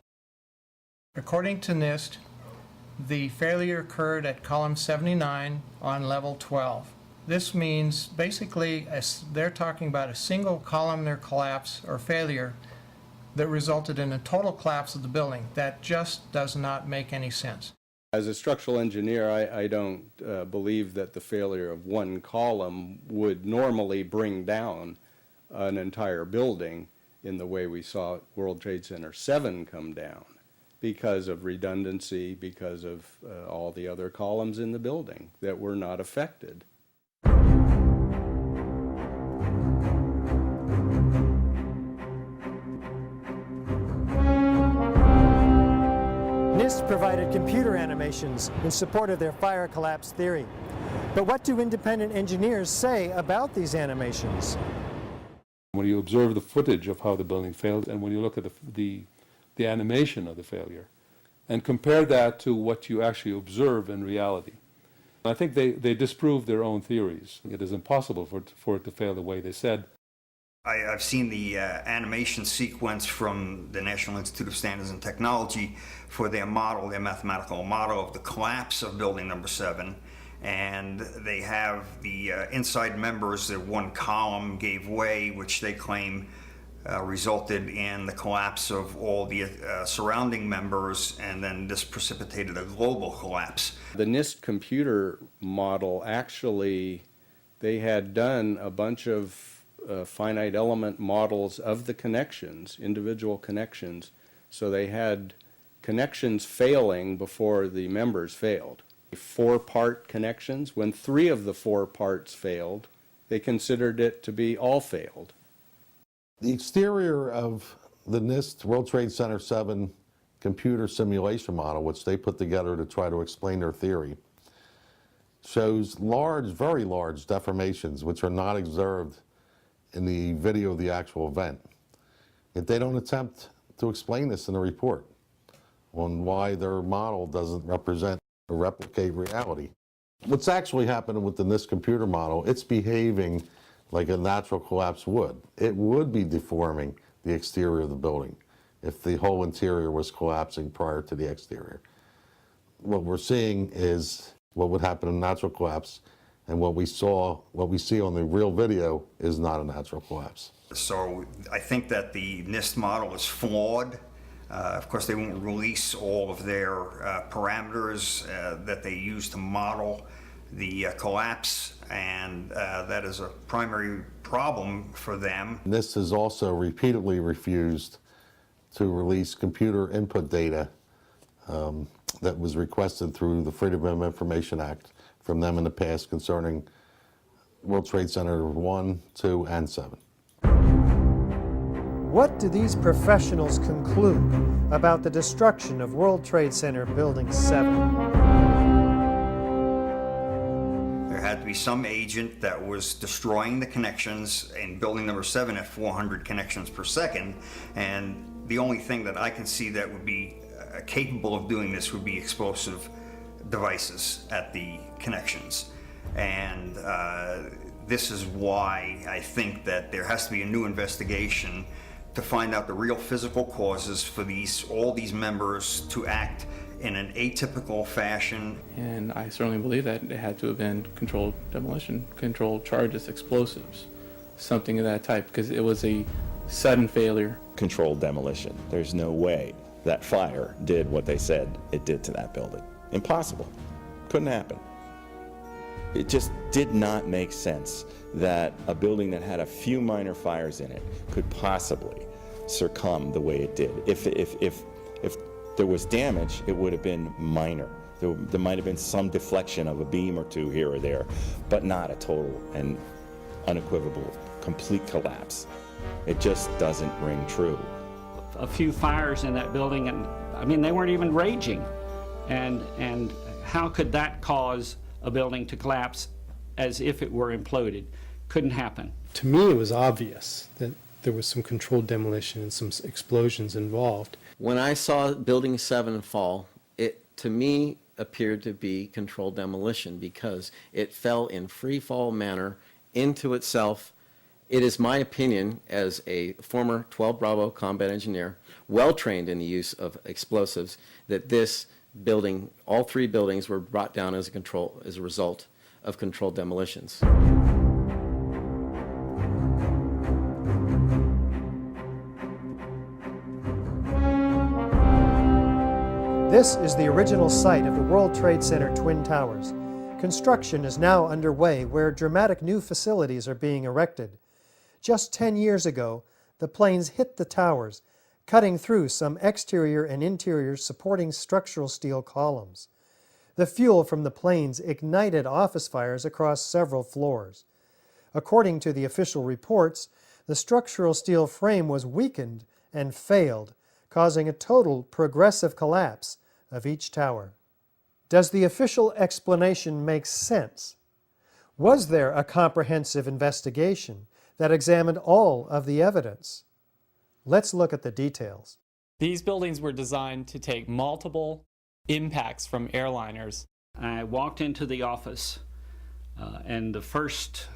According to NIST, the failure occurred at column 79 on level 12. This means basically they're talking about a single columnar collapse or failure that resulted in a total collapse of the building. That just does not make any sense. As a structural engineer, I don't believe that the failure of one column would normally bring down an entire building in the way we saw World Trade Center 7 come down, because of redundancy, because of all the other columns in the building that were not affected. NIST provided computer animations in support of their fire collapse theory. But what do independent engineers say about these animations? When you observe the footage of how the building failed, and when you look at the animation of the failure, and compare that to what you actually observe in reality, I think they disprove their own theories. It is impossible for it to fail the way they said. I've seen the animation sequence from the National Institute of Standards and Technology for their model, their mathematical model of the collapse of building number 7. And they have the inside members, the one column gave way, which they claim resulted in the collapse of all the surrounding members, and then this precipitated a global collapse. The NIST computer model, actually, they had done a bunch of finite element models of the connections, individual connections, so they had connections failing before the members failed. 4-part connections, when 3 of the 4 parts failed, they considered it to be all failed. The exterior of the NIST World Trade Center 7 computer simulation model, which they put together to try to explain their theory, shows large, very large deformations which are not observed in the video of the actual event. Yet they don't attempt to explain this in the report on why their model doesn't represent or replicate reality. What's actually happening with the NIST computer model, it's behaving like a natural collapse would. It would be deforming the exterior of the building if the whole interior was collapsing prior to the exterior. What we're seeing is what would happen in a natural collapse, and what we see on the real video is not a natural collapse. So I think that the NIST model is flawed. Of course, they won't release all of their parameters that they use to model the collapse, and that is a primary problem for them. NIST has also repeatedly refused to release computer input data that was requested through the Freedom of Information Act from them in the past concerning World Trade Center 1, 2, and 7. What do these professionals conclude about the destruction of World Trade Center Building 7? There had to be some agent that was destroying the connections in building number 7 at 400 connections per second, and the only thing that I can see that would be capable of doing this would be explosive devices at the connections. And this is why I think that there has to be a new investigation to find out the real physical causes for all these members to act in an atypical fashion. And I certainly believe that it had to have been controlled demolition, controlled charges, explosives, something of that type, because it was a sudden failure. Controlled demolition. There's no way that fire did what they said it did to that building. Impossible. Couldn't happen. It just did not make sense that a building that had a few minor fires in it could possibly succumb the way it did. If there was damage, it would have been minor. There might have been some deflection of a beam or two here or there, but not a total and unequivocal complete collapse. It just doesn't ring true. A few fires in that building, and I mean, they weren't even raging. And how could that cause a building to collapse as if it were imploded? Couldn't happen. To me, it was obvious that there was some controlled demolition and some explosions involved. When I saw Building 7 fall, it to me appeared to be controlled demolition because it fell in free fall manner into itself. It is my opinion, as a former 12 Bravo combat engineer, well trained in the use of explosives, that this building, all three buildings, were brought down as a result of controlled demolitions. This is the original site of the World Trade Center Twin Towers. Construction is now underway where dramatic new facilities are being erected. Just 10 years ago, the planes hit the towers, cutting through some exterior and interior supporting structural steel columns. The fuel from the planes ignited office fires across several floors. According to the official reports, the structural steel frame was weakened and failed, causing a total progressive collapse of each tower. Does the official explanation make sense? Was there a comprehensive investigation that examined all of the evidence? Let's look at the details. These buildings were designed to take multiple impacts from airliners. I walked into the office and the first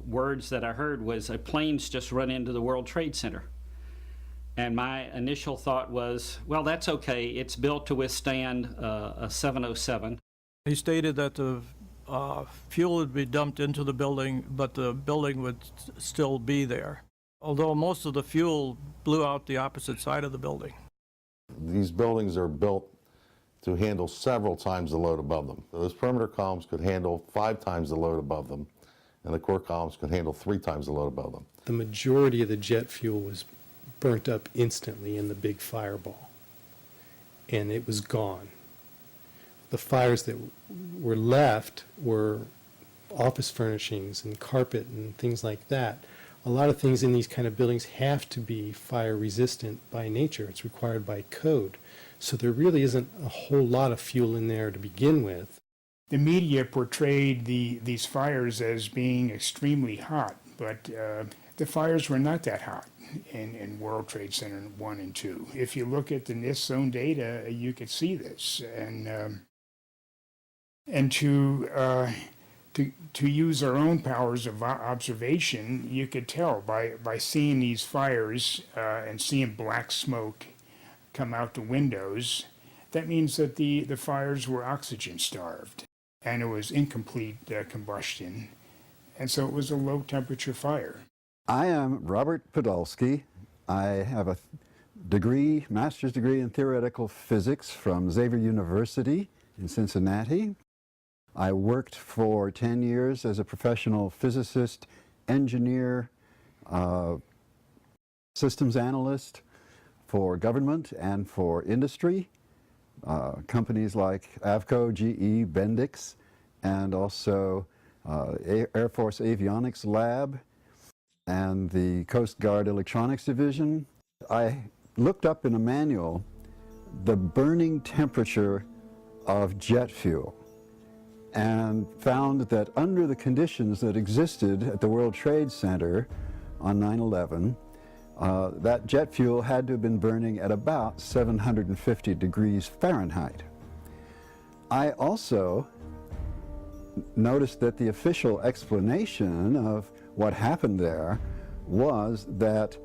words that I heard was, "A plane's just run into the World Trade Center." And my initial thought was, well, that's okay. It's built to withstand a 707. He stated that the fuel would be dumped into the building, but the building would still be there, although most of the fuel blew out the opposite side of the building. These buildings are built to handle several times the load above them. Those perimeter columns could handle 5 times the load above them, and the core columns could handle 3 times the load above them. The majority of the jet fuel was burnt up instantly in the big fireball, and it was gone. The fires that were left were office furnishings and carpet and things like that. A lot of things in these kind of buildings have to be fire resistant by nature. It's required by code. So there really isn't a whole lot of fuel in there to begin with. The media portrayed these fires as being extremely hot, but the fires were not that hot in World Trade Center 1 and 2. If you look at the NIST zone data, you could see this. And to use our own powers of observation, you could tell by seeing these fires and seeing black smoke come out the windows. That means that the fires were oxygen starved, and it was incomplete combustion, and so it was a low temperature fire. I am Robert Podolsky. I have a master's degree in theoretical physics from Xavier University in Cincinnati. I worked for 10 years as a professional physicist, engineer, systems analyst for government and for industry, companies like Avco, GE, Bendix, and also Air Force Avionics Lab and the Coast Guard Electronics Division. I looked up in a manual the burning temperature of jet fuel and found that under the conditions that existed at the World Trade Center on 9/11, that jet fuel had to have been burning at about 750 degrees Fahrenheit. I also noticed that the official explanation of what happened there was that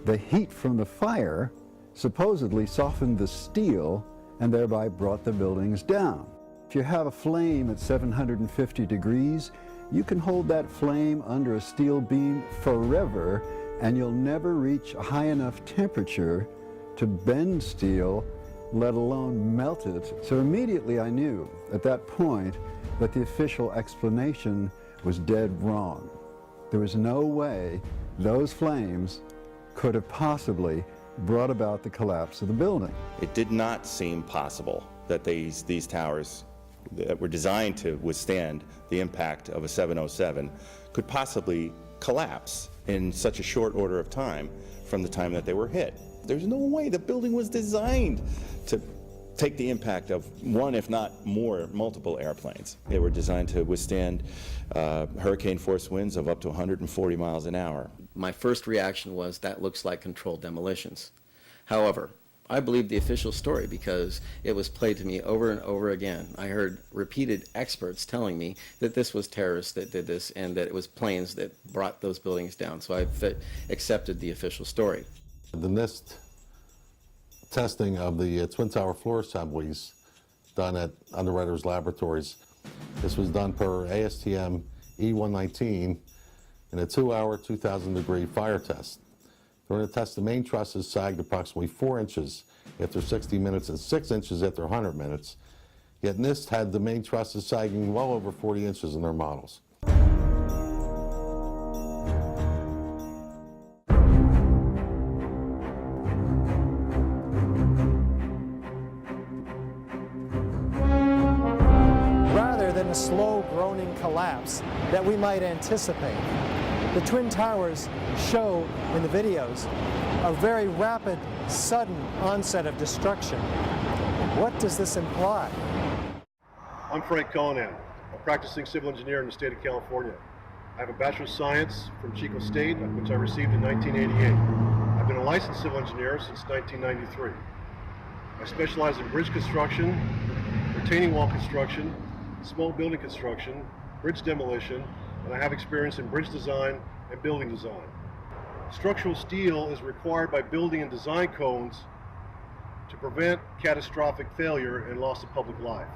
the heat from the fire supposedly softened the steel and thereby brought the buildings down. If you have a flame at 750 degrees, you can hold that flame under a steel beam forever, and you'll never reach a high enough temperature to bend steel, let alone melt it. So immediately I knew at that point that the official explanation was dead wrong. There was no way those flames could have possibly brought about the collapse of the building. It did not seem possible that these towers that were designed to withstand the impact of a 707 could possibly collapse in such a short order of time from the time that they were hit. There's no way. The building was designed to take the impact of one, if not more, multiple airplanes. They were designed to withstand hurricane force winds of up to 140 miles an hour. My first reaction was, that looks like controlled demolitions. However, I believed the official story because it was played to me over and over again. I heard repeated experts telling me that this was terrorists that did this and that it was planes that brought those buildings down. So I accepted the official story. The NIST testing of the Twin Tower floor assemblies done at Underwriters Laboratories. This was done per ASTM E119 in a 2-hour, 2,000-degree fire test. During the test, the main trusses sagged approximately 4 inches after 60 minutes and 6 inches after 100 minutes. Yet NIST had the main trusses sagging well over 40 inches in their models. A slow groaning collapse that we might anticipate. The Twin Towers show in the videos a very rapid, sudden onset of destruction. What does this imply? I'm Frank Cullinan, a practicing civil engineer in the state of California. I have a Bachelor of Science from Chico State, which I received in 1988. I've been a licensed civil engineer since 1993. I specialize in bridge construction, retaining wall construction, small building construction, bridge demolition, and I have experience in bridge design and building design. Structural steel is required by building and design codes to prevent catastrophic failure and loss of public life.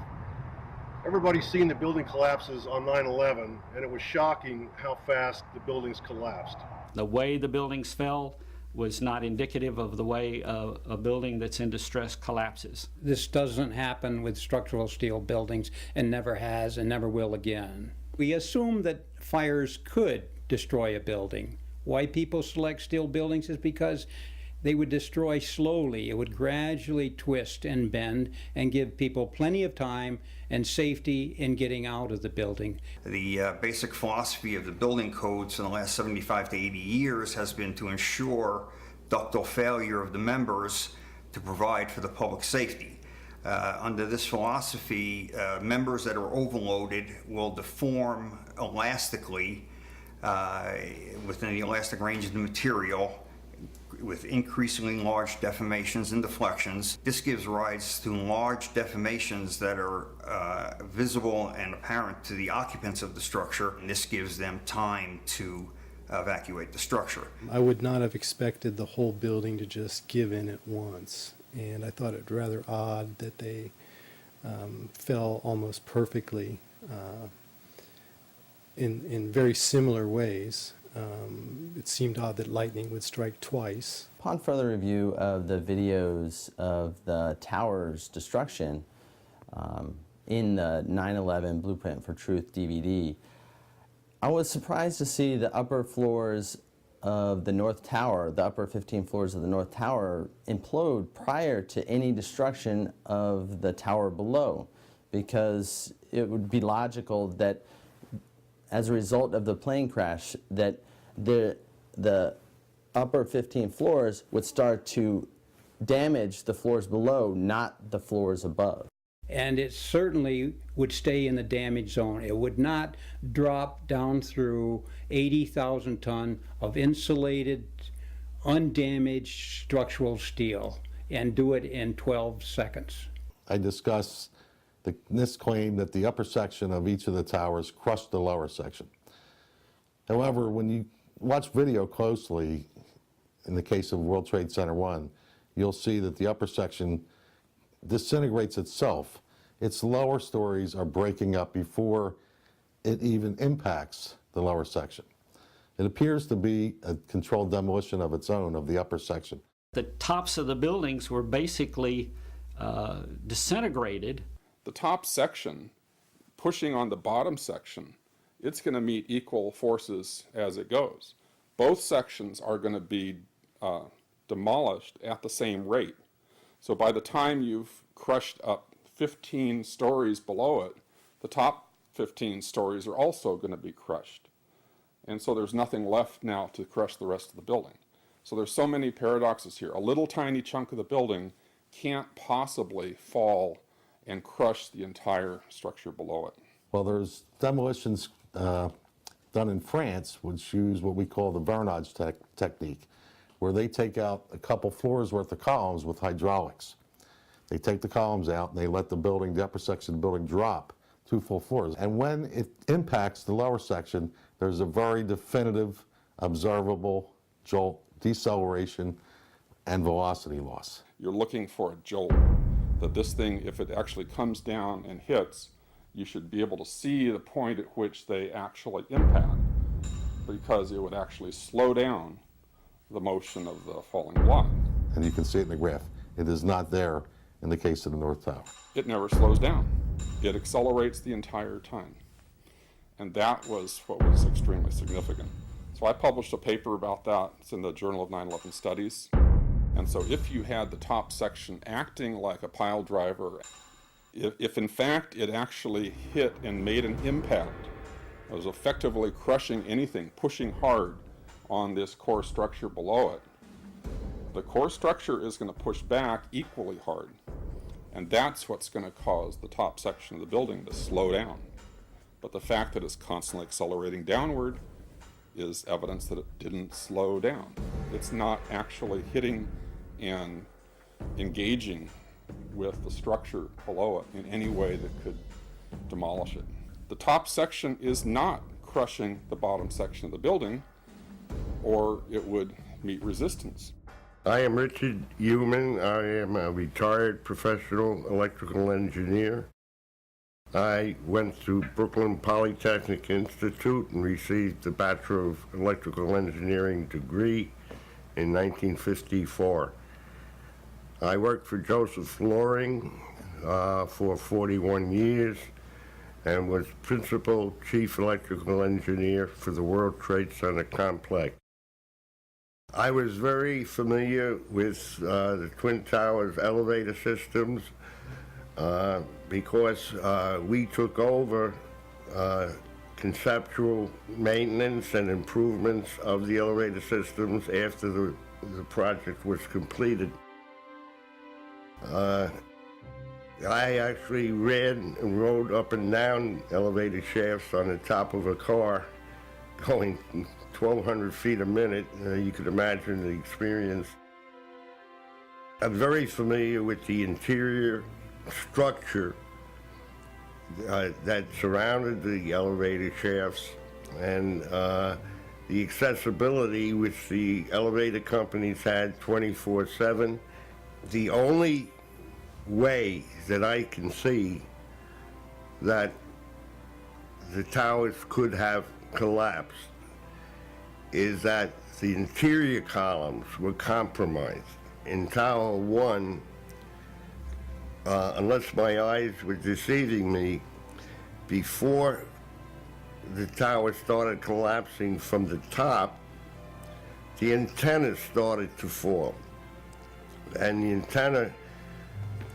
Everybody's seen the building collapses on 9/11, and it was shocking how fast the buildings collapsed. The way the buildings fell was not indicative of the way a building that's in distress collapses. This doesn't happen with structural steel buildings and never has and never will again. We assume that fires could destroy a building. Why people select steel buildings is because they would destroy slowly. It would gradually twist and bend and give people plenty of time and safety in getting out of the building. The basic philosophy of the building codes in the last 75 to 80 years has been to ensure ductile failure of the members to provide for the public safety. Under this philosophy, members that are overloaded will deform elastically within the elastic range of the material, with increasingly large deformations and deflections. This gives rise to large deformations that are visible and apparent to the occupants of the structure, and this gives them time to evacuate the structure. I would not have expected the whole building to just give in at once, and I thought it rather odd that they fell almost perfectly in very similar ways. It seemed odd that lightning would strike twice. Upon further review of the videos of the tower's destruction in the 9/11 Blueprint for Truth DVD, I was surprised to see the upper floors of the North Tower, the upper 15 floors of the North Tower, implode prior to any destruction of the tower below, because it would be logical that as a result of the plane crash that the upper 15 floors would start to damage the floors below, not the floors above. And it certainly would stay in the damage zone. It would not drop down through 80,000 ton of insulated, undamaged structural steel and do it in 12 seconds. I discuss this claim that the upper section of each of the towers crushed the lower section. However, when you watch video closely, in the case of World Trade Center 1, you'll see that the upper section disintegrates itself, its lower stories are breaking up before it even impacts the lower section. It appears to be a controlled demolition of its own of the upper section. The tops of the buildings were basically disintegrated. The top section pushing on the bottom section, it's going to meet equal forces as it goes. Both sections are going to be demolished at the same rate. So by the time you've crushed up 15 stories below it, the top 15 stories are also going to be crushed. And so there's nothing left now to crush the rest of the building. So there's so many paradoxes here. A little tiny chunk of the building can't possibly fall and crush the entire structure below it. Well, there's demolitions done in France which use what we call the vernage technique, where they take out a couple floors worth of columns with hydraulics. They take the columns out and they let the upper section of the building drop 2 full floors. And when it impacts the lower section, there's a very definitive, observable jolt, deceleration, and velocity loss. You're looking for a jolt, that this thing, if it actually comes down and hits, you should be able to see the point at which they actually impact, because it would actually slow down the motion of the falling block. And you can see it in the graph. It is not there in the case of the North Tower. It never slows down. It accelerates the entire time. And that was what was extremely significant. So I published a paper about that. It's in the Journal of 9/11 Studies. And so if you had the top section acting like a pile driver, if in fact it actually hit and made an impact, it was effectively crushing anything, pushing hard on this core structure below it, the core structure is going to push back equally hard. And that's what's going to cause the top section of the building to slow down. But the fact that it's constantly accelerating downward is evidence that it didn't slow down. It's not actually hitting and engaging with the structure below it in any way that could demolish it. The top section is not crushing the bottom section of the building, or it would meet resistance. I am Richard Heumann. I am a retired professional electrical engineer. I went to Brooklyn Polytechnic Institute and received the Bachelor of Electrical Engineering degree in 1954. I worked for Joseph Flooring for 41 years and was Principal Chief Electrical Engineer for the World Trade Center complex. I was very familiar with the Twin Towers elevator systems because we took over conceptual maintenance and improvements of the elevator systems after the project was completed. I actually ran and rode up and down elevator shafts on the top of a car going 1,200 feet a minute. You could imagine the experience. I'm very familiar with the interior structure that surrounded the elevator shafts and the accessibility which the elevator companies had 24/7. The only way that I can see that the towers could have collapsed is that the interior columns were compromised. In Tower 1, unless my eyes were deceiving me, before the tower started collapsing from the top, the antenna started to fall. And the antenna,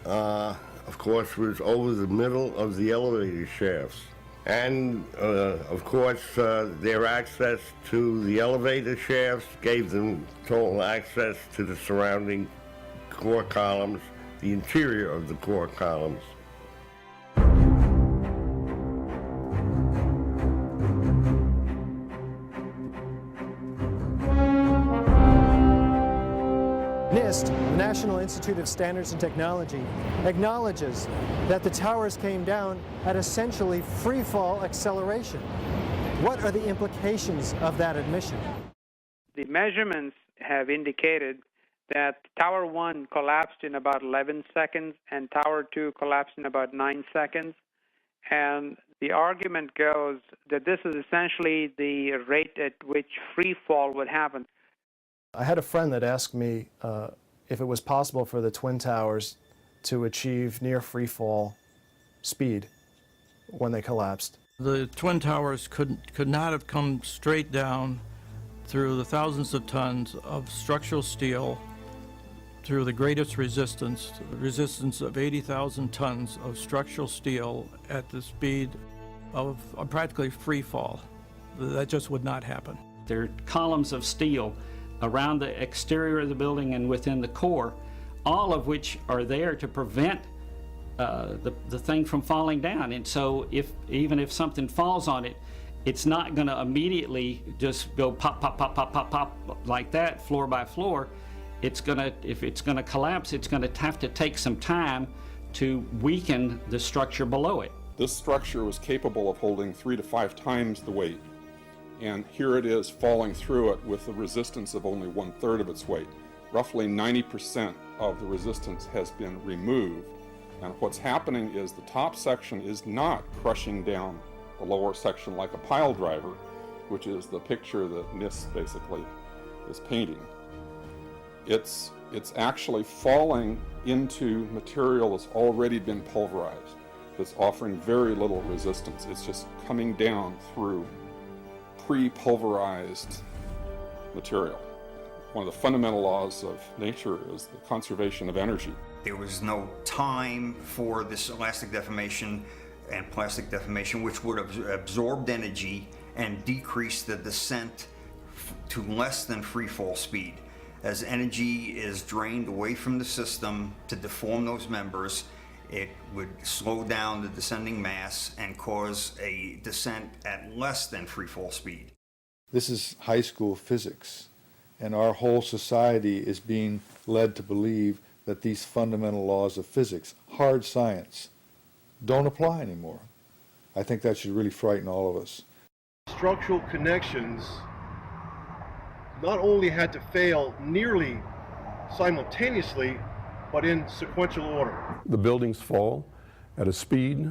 of course, was over the middle of the elevator shafts. And, of course, their access to the elevator shafts gave them total access to the surrounding core columns, the interior of the core columns. NIST, the National Institute of Standards and Technology, acknowledges that the towers came down at essentially free-fall acceleration. What are the implications of that admission? The measurements have indicated that Tower 1 collapsed in about 11 seconds and Tower 2 collapsed in about 9 seconds. And the argument goes that this is essentially the rate at which free fall would happen. I had a friend that asked me if it was possible for the Twin Towers to achieve near free fall speed when they collapsed. The Twin Towers could not have come straight down through the thousands of tons of structural steel through the greatest resistance, the resistance of 80,000 tons of structural steel at the speed of practically free fall. That just would not happen. There are columns of steel around the exterior of the building and within the core, all of which are there to prevent the thing from falling down. And so even if something falls on it, it's not going to immediately just go pop, pop, pop, pop, pop, pop like that, floor by floor. It's going to, if it's going to collapse, it's going to have to take some time to weaken the structure below it. This structure was capable of holding 3 to 5 times the weight. And here it is falling through it with a resistance of only 1/3 of its weight. Roughly 90% of the resistance has been removed. And what's happening is the top section is not crushing down the lower section like a pile driver, which is the picture that NIST basically is painting. It's actually falling into material that's already been pulverized, that's offering very little resistance. It's just coming down through pre-pulverized material. One of the fundamental laws of nature is the conservation of energy. There was no time for this elastic deformation and plastic deformation, which would have absorbed energy and decreased the descent to less than free fall speed. As energy is drained away from the system to deform those members, it would slow down the descending mass and cause a descent at less than free fall speed. This is high school physics, and our whole society is being led to believe that these fundamental laws of physics, hard science, don't apply anymore. I think that should really frighten all of us. Structural connections not only had to fail nearly simultaneously, but in sequential order. The buildings fall at a speed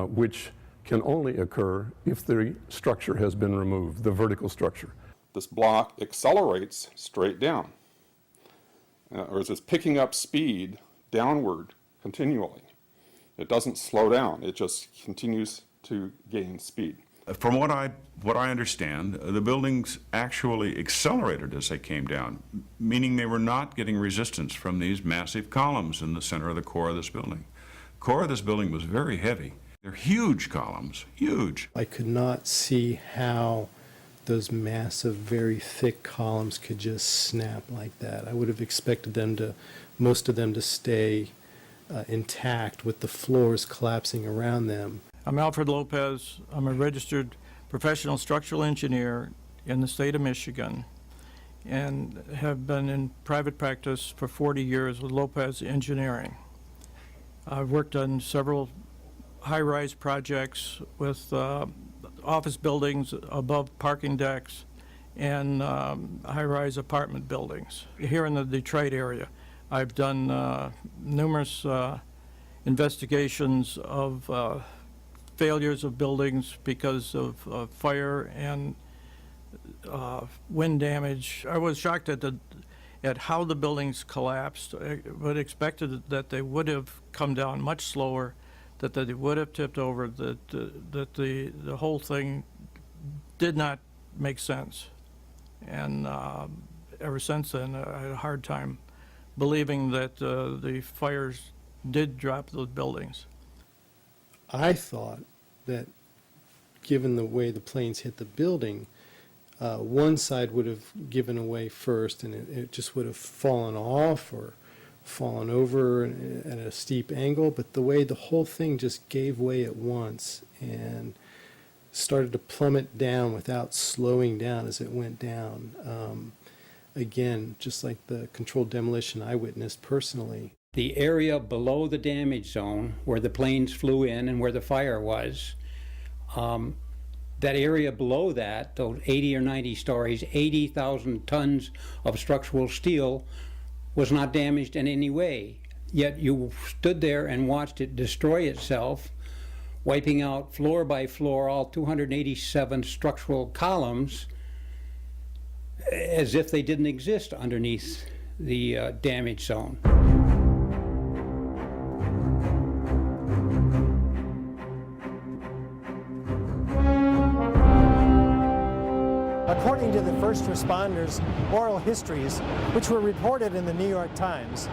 which can only occur if the structure has been removed, the vertical structure. This block accelerates straight down, or is picking up speed downward continually. It doesn't slow down, it just continues to gain speed. From what I understand, the buildings actually accelerated as they came down, meaning they were not getting resistance from these massive columns in the center of the core of this building. The core of this building was very heavy. They're huge columns, huge. I could not see how those massive, very thick columns could just snap like that. I would have expected most of them to stay intact with the floors collapsing around them. I'm Alfred Lopez. I'm a registered professional structural engineer in the state of Michigan and have been in private practice for 40 years with Lopez Engineering. I've worked on several high-rise projects with office buildings above parking decks and high-rise apartment buildings here in the Detroit area. I've done numerous investigations of failures of buildings because of fire and wind damage. I was shocked at how the buildings collapsed. I would have expected that they would have come down much slower, that they would have tipped over, that the whole thing did not make sense. And ever since then, I had a hard time believing that the fires did drop those buildings. I thought that given the way the planes hit the building, one side would have given away first and it just would have fallen off or fallen over at a steep angle, but the way the whole thing just gave way at once and started to plummet down without slowing down as it went down. Again, just like the controlled demolition I witnessed personally. The area below the damage zone where the planes flew in and where the fire was, that area below that, those 80 or 90 stories, 80,000 tons of structural steel was not damaged in any way. Yet you stood there and watched it destroy itself, wiping out floor by floor all 287 structural columns as if they didn't exist underneath the damage zone. According to the first responders' oral histories, which were reported in the New York Times,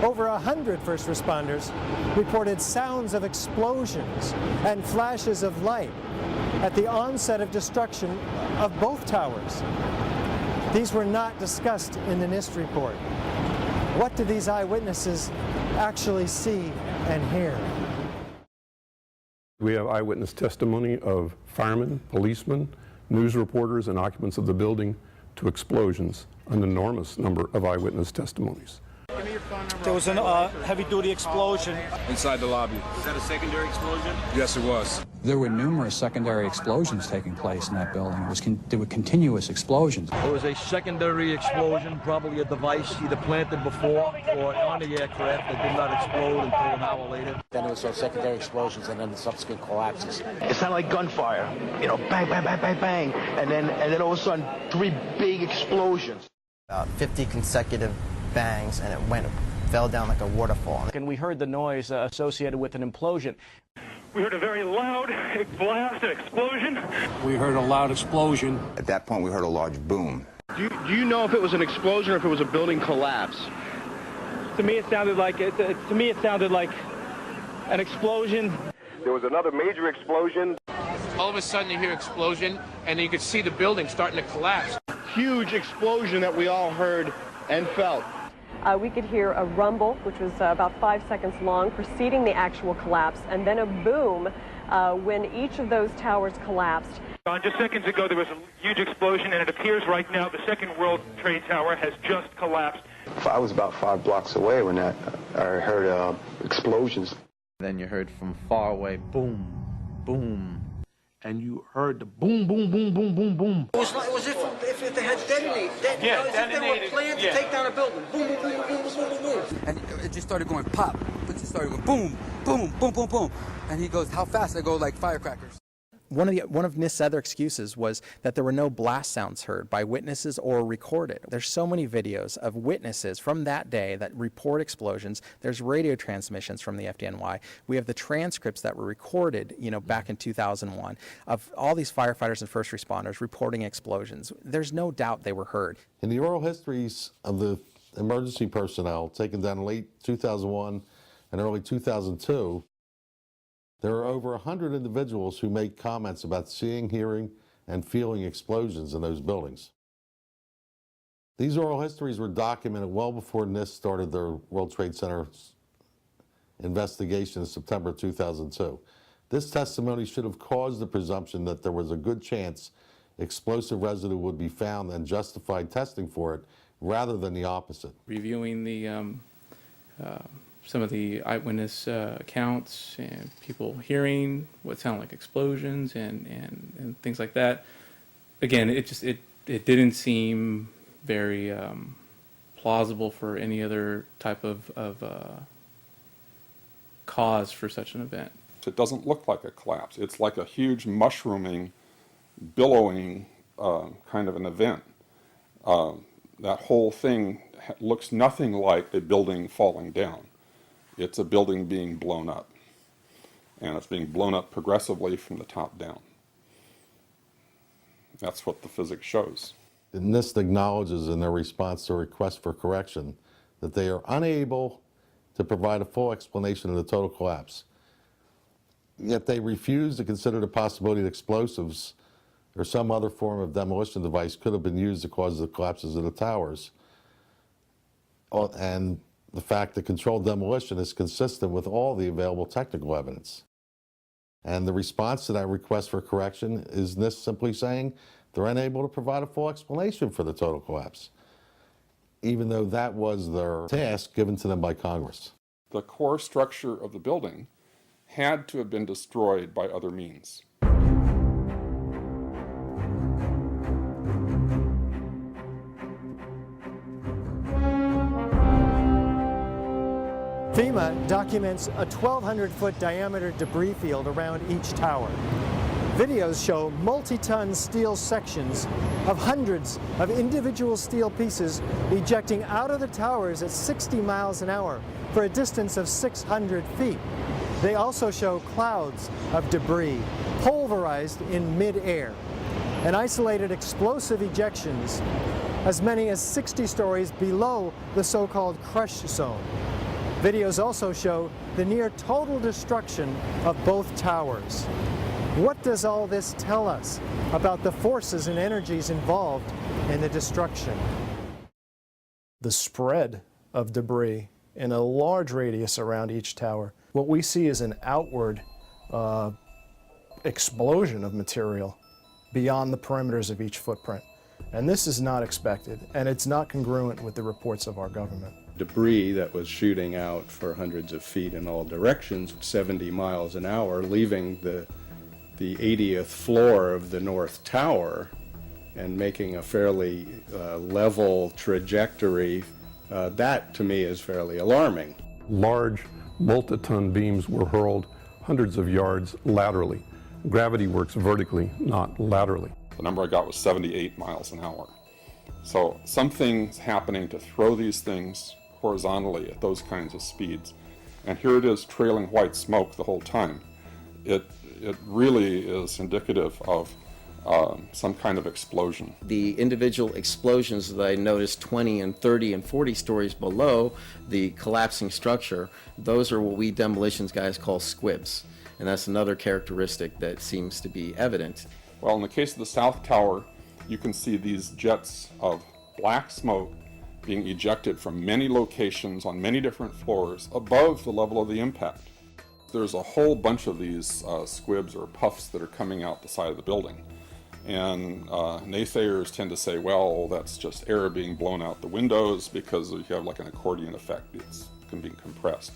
over 100 first responders reported sounds of explosions and flashes of light at the onset of destruction of both towers. These were not discussed in the NIST report. What did these eyewitnesses actually see and hear? We have eyewitness testimony of firemen, policemen, news reporters, and occupants of the building to explosions, an enormous number of eyewitness testimonies. There was a heavy-duty explosion inside the lobby. Was that a secondary explosion? Yes, it was. There were numerous secondary explosions taking place in that building. There were continuous explosions. There was a secondary explosion, probably a device either planted before or on the aircraft that did not explode until an hour later. Then there was some secondary explosions and then the subsequent collapses. It sounded like gunfire, you know, bang, bang, bang, bang, bang, and then all of a sudden 3 big explosions. 50 consecutive bangs, and it fell down like a waterfall. And we heard the noise associated with an implosion. We heard a very loud blast, an explosion. We heard a loud explosion. At that point, we heard a large boom. Do you know if it was an explosion or if it was a building collapse? To me, it sounded like an explosion. There was another major explosion. All of a sudden, you hear explosion, and then you could see the building starting to collapse. Huge explosion that we all heard and felt. We could hear a rumble, which was about 5 seconds long, preceding the actual collapse, and then a boom when each of those towers collapsed. Just seconds ago, there was a huge explosion, and it appears right now the second World Trade Tower has just collapsed. I was about 5 blocks away when I heard explosions. Then you heard from far away, boom, boom. And you heard the boom, boom, boom, boom, boom, boom. It was if they had detonated. Yeah, as if they were planned to take down a building. Boom, boom, boom, boom, boom, boom, boom. And it just started going pop. It just started going boom, boom, boom, boom, boom. And he goes, how fast? I go like firecrackers. One of NIST's other excuses was that there were no blast sounds heard by witnesses or recorded. There's so many videos of witnesses from that day that report explosions. There's radio transmissions from the FDNY. We have the transcripts that were recorded, back in 2001 of all these firefighters and first responders reporting explosions. There's no doubt they were heard. In the oral histories of the emergency personnel taken down in late 2001 and early 2002, there are over 100 individuals who make comments about seeing, hearing, and feeling explosions in those buildings. These oral histories were documented well before NIST started their World Trade Center investigation in September 2002. This testimony should have caused the presumption that there was a good chance explosive residue would be found and justified testing for it, rather than the opposite. Reviewing the some of the eyewitness accounts and people hearing what sounded like explosions and things like that. Again, it didn't seem very plausible for any other type of cause for such an event. It doesn't look like a collapse. It's like a huge mushrooming, billowing kind of an event. That whole thing looks nothing like a building falling down. It's a building being blown up, and it's being blown up progressively from the top down. That's what the physics shows. NIST acknowledges in their response to a request for correction that they are unable to provide a full explanation of the total collapse. Yet they refuse to consider the possibility that explosives or some other form of demolition device could have been used to cause the collapses of the towers. And the fact that controlled demolition is consistent with all the available technical evidence. And the response to that request for correction is NIST simply saying they're unable to provide a full explanation for the total collapse, even though that was their task given to them by Congress. The core structure of the building had to have been destroyed by other means. FEMA documents a 1,200-foot diameter debris field around each tower. Videos show multi-ton steel sections of hundreds of individual steel pieces ejecting out of the towers at 60 miles an hour for a distance of 600 feet. They also show clouds of debris pulverized in mid-air and isolated explosive ejections as many as 60 stories below the so-called crush zone. Videos also show the near total destruction of both towers. What does all this tell us about the forces and energies involved in the destruction? The spread of debris in a large radius around each tower. What we see is an outward explosion of material beyond the perimeters of each footprint. And this is not expected, and it's not congruent with the reports of our government. Debris that was shooting out for hundreds of feet in all directions, 70 miles an hour, leaving the 80th floor of the North Tower and making a fairly level trajectory, that to me is fairly alarming. Large multi-ton beams were hurled hundreds of yards laterally. Gravity works vertically, not laterally. The number I got was 78 miles an hour. So something's happening to throw these things horizontally at those kinds of speeds. And here it is trailing white smoke the whole time. It really is indicative of some kind of explosion. The individual explosions that I noticed 20 and 30 and 40 stories below the collapsing structure, those are what we demolitions guys call squibs. And that's another characteristic that seems to be evident. Well, in the case of the South Tower, you can see these jets of black smoke being ejected from many locations on many different floors above the level of the impact. There's a whole bunch of these squibs or puffs that are coming out the side of the building. And naysayers tend to say, well, that's just air being blown out the windows because you have like an accordion effect. It's being compressed.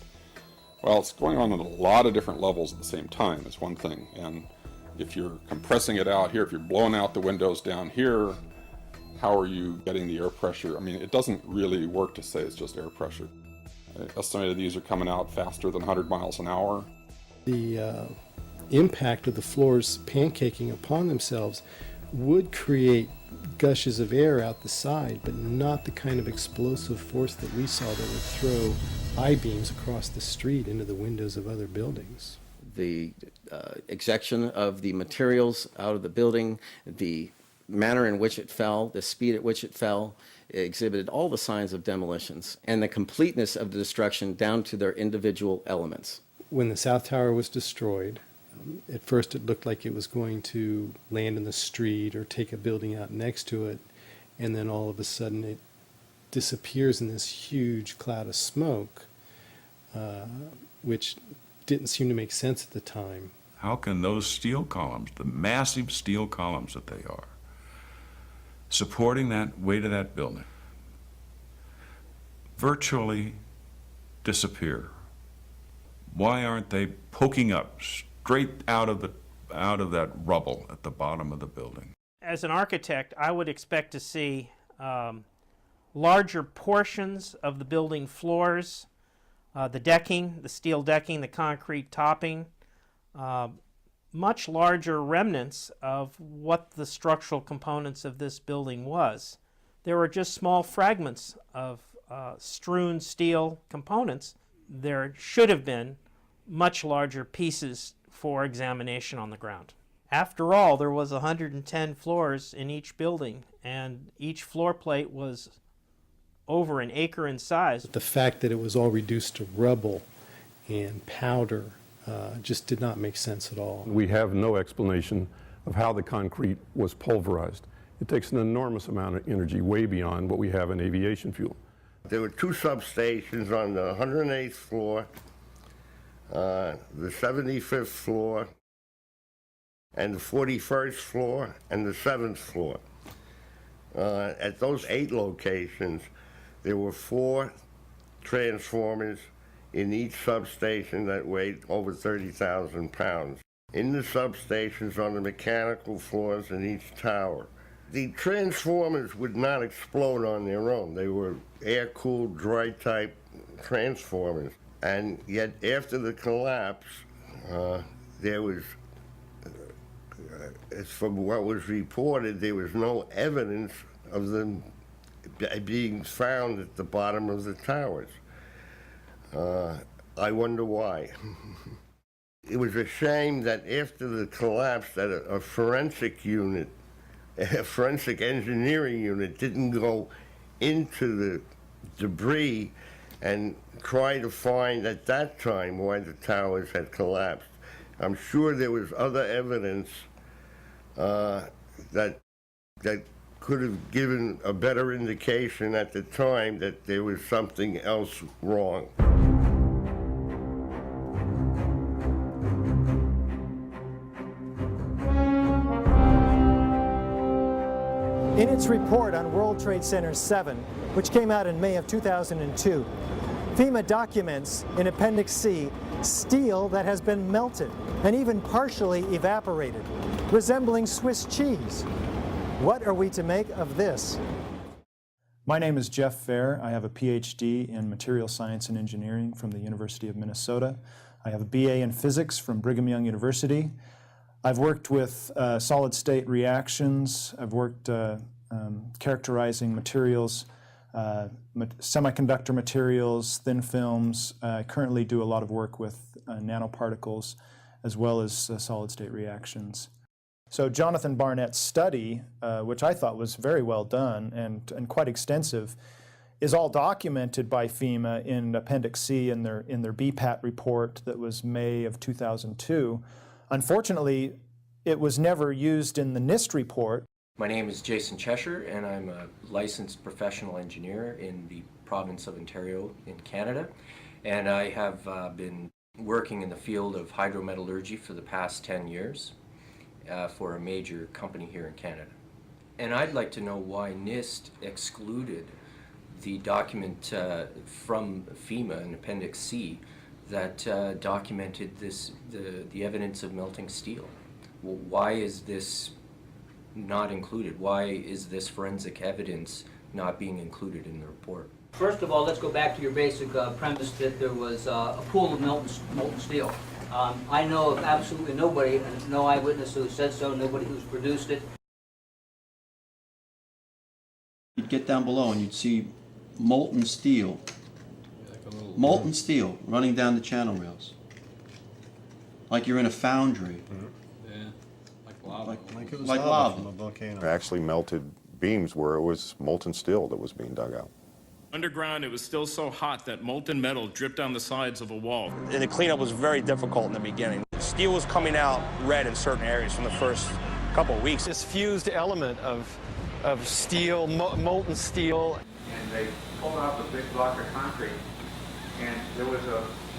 Well, it's going on at a lot of different levels at the same time is one thing. And if you're compressing it out here, if you're blowing out the windows down here, how are you getting the air pressure? I mean, it doesn't really work to say it's just air pressure. I estimated these are coming out faster than 100 miles an hour. The impact of the floors pancaking upon themselves would create gushes of air out the side, but not the kind of explosive force that we saw that would throw I-beams across the street into the windows of other buildings. The ejection of the materials out of the building, the manner in which it fell, the speed at which it fell, exhibited all the signs of demolitions and the completeness of the destruction down to their individual elements. When the South Tower was destroyed, at first it looked like it was going to land in the street or take a building out next to it, and then all of a sudden it disappears in this huge cloud of smoke, which didn't seem to make sense at the time. How can those steel columns, the massive steel columns that they are, supporting that weight of that building, virtually disappear? Why aren't they poking up straight out of that rubble at the bottom of the building? As an architect, I would expect to see larger portions of the building floors, the decking, the steel decking, the concrete topping, much larger remnants of what the structural components of this building was. There were just small fragments of strewn steel components. There should have been much larger pieces for examination on the ground. After all, there was 110 floors in each building, and each floor plate was over an acre in size. The fact that it was all reduced to rubble and powder just did not make sense at all. We have no explanation of how the concrete was pulverized. It takes an enormous amount of energy, way beyond what we have in aviation fuel. There were two substations on the 108th floor, the 75th floor, and the 41st floor, and the 7th floor. At those 8 locations, there were 4 transformers in each substation that weighed over 30,000 pounds. In the substations on the mechanical floors in each tower. The transformers would not explode on their own. They were air-cooled, dry-type transformers. And yet after the collapse, there was, as from what was reported, there was no evidence of them being found at the bottom of the towers. I wonder why. It was a shame that after the collapse that a forensic unit, a forensic engineering unit didn't go into the debris and try to find at that time why the towers had collapsed. I'm sure there was other evidence that could have given a better indication at the time that there was something else wrong. In its report on World Trade Center 7, which came out in May of 2002, FEMA documents in Appendix C steel that has been melted and even partially evaporated, resembling Swiss cheese. What are we to make of this? My name is Jeff Fair. I have a PhD in material science and engineering from the University of Minnesota. I have a BA in physics from Brigham Young University. I've worked with solid-state reactions. I've worked characterizing materials, semiconductor materials, thin films. I currently do a lot of work with nanoparticles as well as solid-state reactions. So Jonathan Barnett's study, which I thought was very well done and quite extensive, is all documented by FEMA in Appendix C in their BPAT report that was May of 2002. Unfortunately, it was never used in the NIST report. My name is Jason Cheshire, and I'm a licensed professional engineer in the province of Ontario in Canada. And I have been working in the field of hydrometallurgy for the past 10 years for a major company here in Canada. And I'd like to know why NIST excluded the document from FEMA in Appendix C that documented the evidence of melting steel. Well, why is this not included? Why is this forensic evidence not being included in the report? First of all, let's go back to your basic premise that there was a pool of molten steel. I know of absolutely nobody, no eyewitness who said so, nobody who's produced it. You'd get down below and you'd see molten steel running down the channel rails, like you're in a foundry. Yeah, like lava. Like it was Like lava lava. from a volcano. Actually melted beams where it was molten steel that was being dug out. Underground, it was still so hot that molten metal dripped down the sides of a wall. And the cleanup was very difficult in the beginning. Steel was coming out red in certain areas from the first couple of weeks. This fused element of steel, molten steel. And they pulled off a big block of concrete, and there was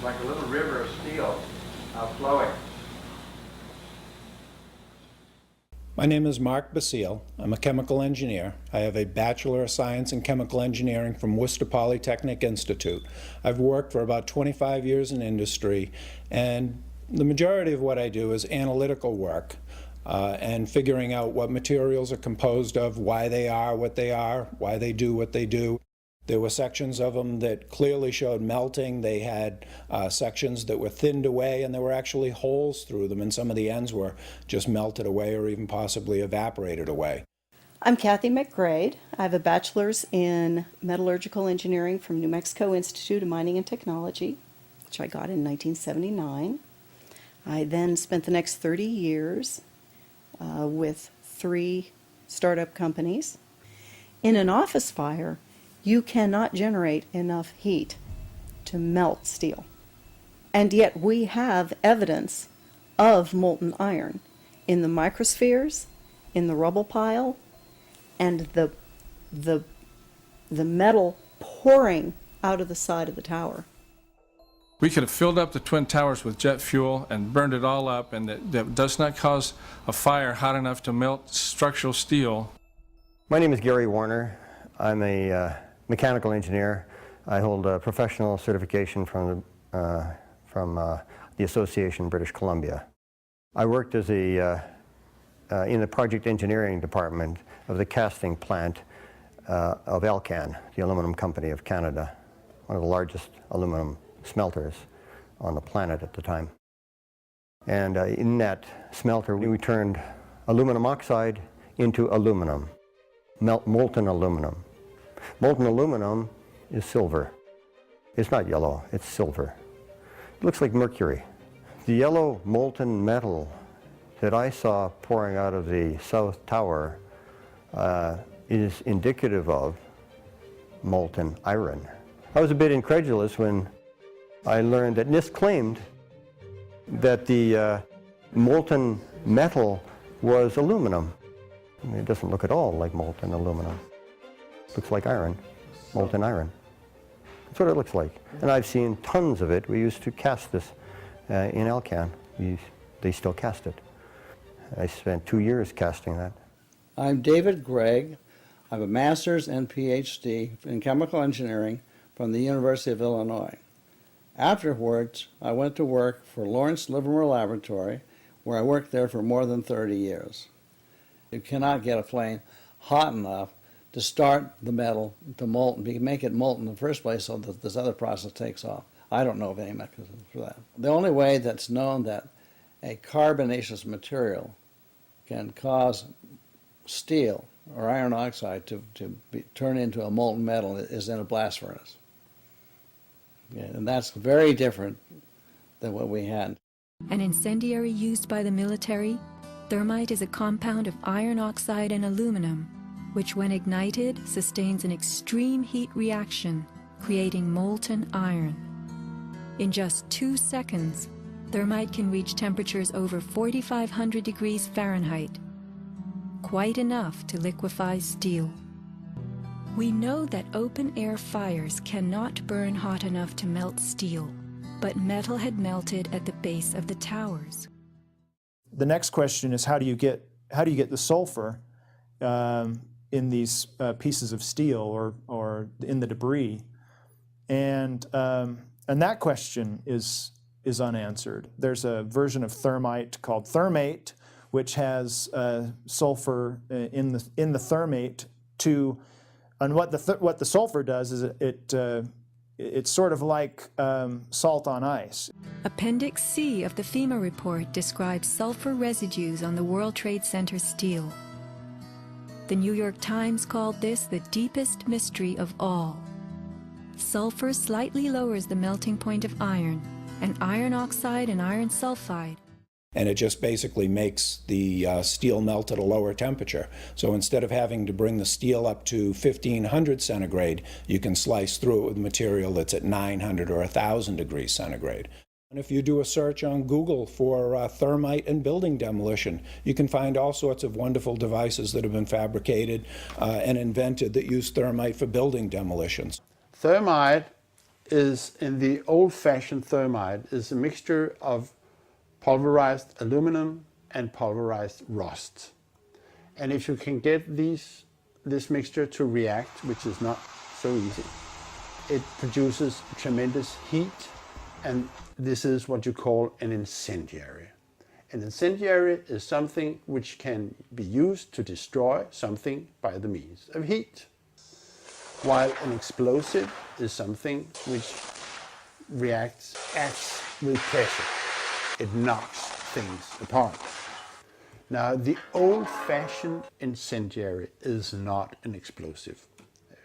like a little river of steel flowing. My name is Mark Basile. I'm a chemical engineer. I have a Bachelor of Science in Chemical Engineering from Worcester Polytechnic Institute. I've worked for about 25 years in industry, and the majority of what I do is analytical work and figuring out what materials are composed of, why they are what they are, why they do what they do. There were sections of them that clearly showed melting. They had sections that were thinned away, and there were actually holes through them, and some of the ends were just melted away or even possibly evaporated away. I'm Kathy McGrade. I have a bachelor's in metallurgical engineering from New Mexico Institute of Mining and Technology, which I got in 1979. I then spent the next 30 years with 3 startup companies. In an office fire, you cannot generate enough heat to melt steel. And yet we have evidence of molten iron in the microspheres, in the rubble pile, and the metal pouring out of the side of the tower. We could have filled up the Twin Towers with jet fuel and burned it all up, and that does not cause a fire hot enough to melt structural steel. My name is Gary Warner. I'm a mechanical engineer. I hold a professional certification from the Association British Columbia. I worked as in the project engineering department of the casting plant of Elcan, the aluminum company of Canada, one of the largest aluminum smelters on the planet at the time. And in that smelter, we turned aluminum oxide into aluminum, molten aluminum. Molten aluminum is silver. It's not yellow, it's silver. It looks like mercury. The yellow molten metal that I saw pouring out of the South Tower is indicative of molten iron. I was a bit incredulous when I learned that NIST claimed that the molten metal was aluminum. I mean, it doesn't look at all like molten aluminum. It looks like iron, molten iron. That's what it looks like. And I've seen tons of it. We used to cast this in Alcan. They still cast it. I spent 2 years casting that. I'm David Gregg. I have a master's and PhD in chemical engineering from the University of Illinois. Afterwards, I went to work for Lawrence Livermore Laboratory, where I worked there for more than 30 years. You cannot get a flame hot enough to start the metal to molten, make it molten in the first place so that this other process takes off. I don't know of any mechanism for that. The only way that's known that a carbonaceous material can cause steel or iron oxide to turn into a molten metal is in a blast furnace. Yeah, and that's very different than what we had. An incendiary used by the military, thermite is a compound of iron oxide and aluminum, which when ignited sustains an extreme heat reaction, creating molten iron. In just 2 seconds, thermite can reach temperatures over 4,500 degrees Fahrenheit, quite enough to liquefy steel. We know that open-air fires cannot burn hot enough to melt steel, but metal had melted at the base of the towers. The next question is how do you get the sulfur in these pieces of steel or in the debris, and that question is unanswered. There's a version of thermite called thermate, which has sulfur in the thermate and what the sulfur does is it's sort of like salt on ice. Appendix C of the FEMA report describes sulfur residues on the World Trade Center steel. The New York Times called this the deepest mystery of all. Sulfur slightly lowers the melting point of iron, and iron oxide and iron sulfide. And it just basically makes the steel melt at a lower temperature. So instead of having to bring the steel up to 1500 centigrade, you can slice through it with material that's at 900 or 1000 degrees centigrade. And if you do a search on Google for thermite and building demolition, you can find all sorts of wonderful devices that have been fabricated and invented that use thermite for building demolitions. Thermite is, in the old-fashioned thermite, is a mixture of pulverized aluminum and pulverized rust. And if you can get this mixture to react, which is not so easy, it produces tremendous heat, and this is what you call an incendiary. An incendiary is something which can be used to destroy something by the means of heat, while an explosive is something which acts with pressure. It knocks things apart. Now, the old-fashioned incendiary is not an explosive,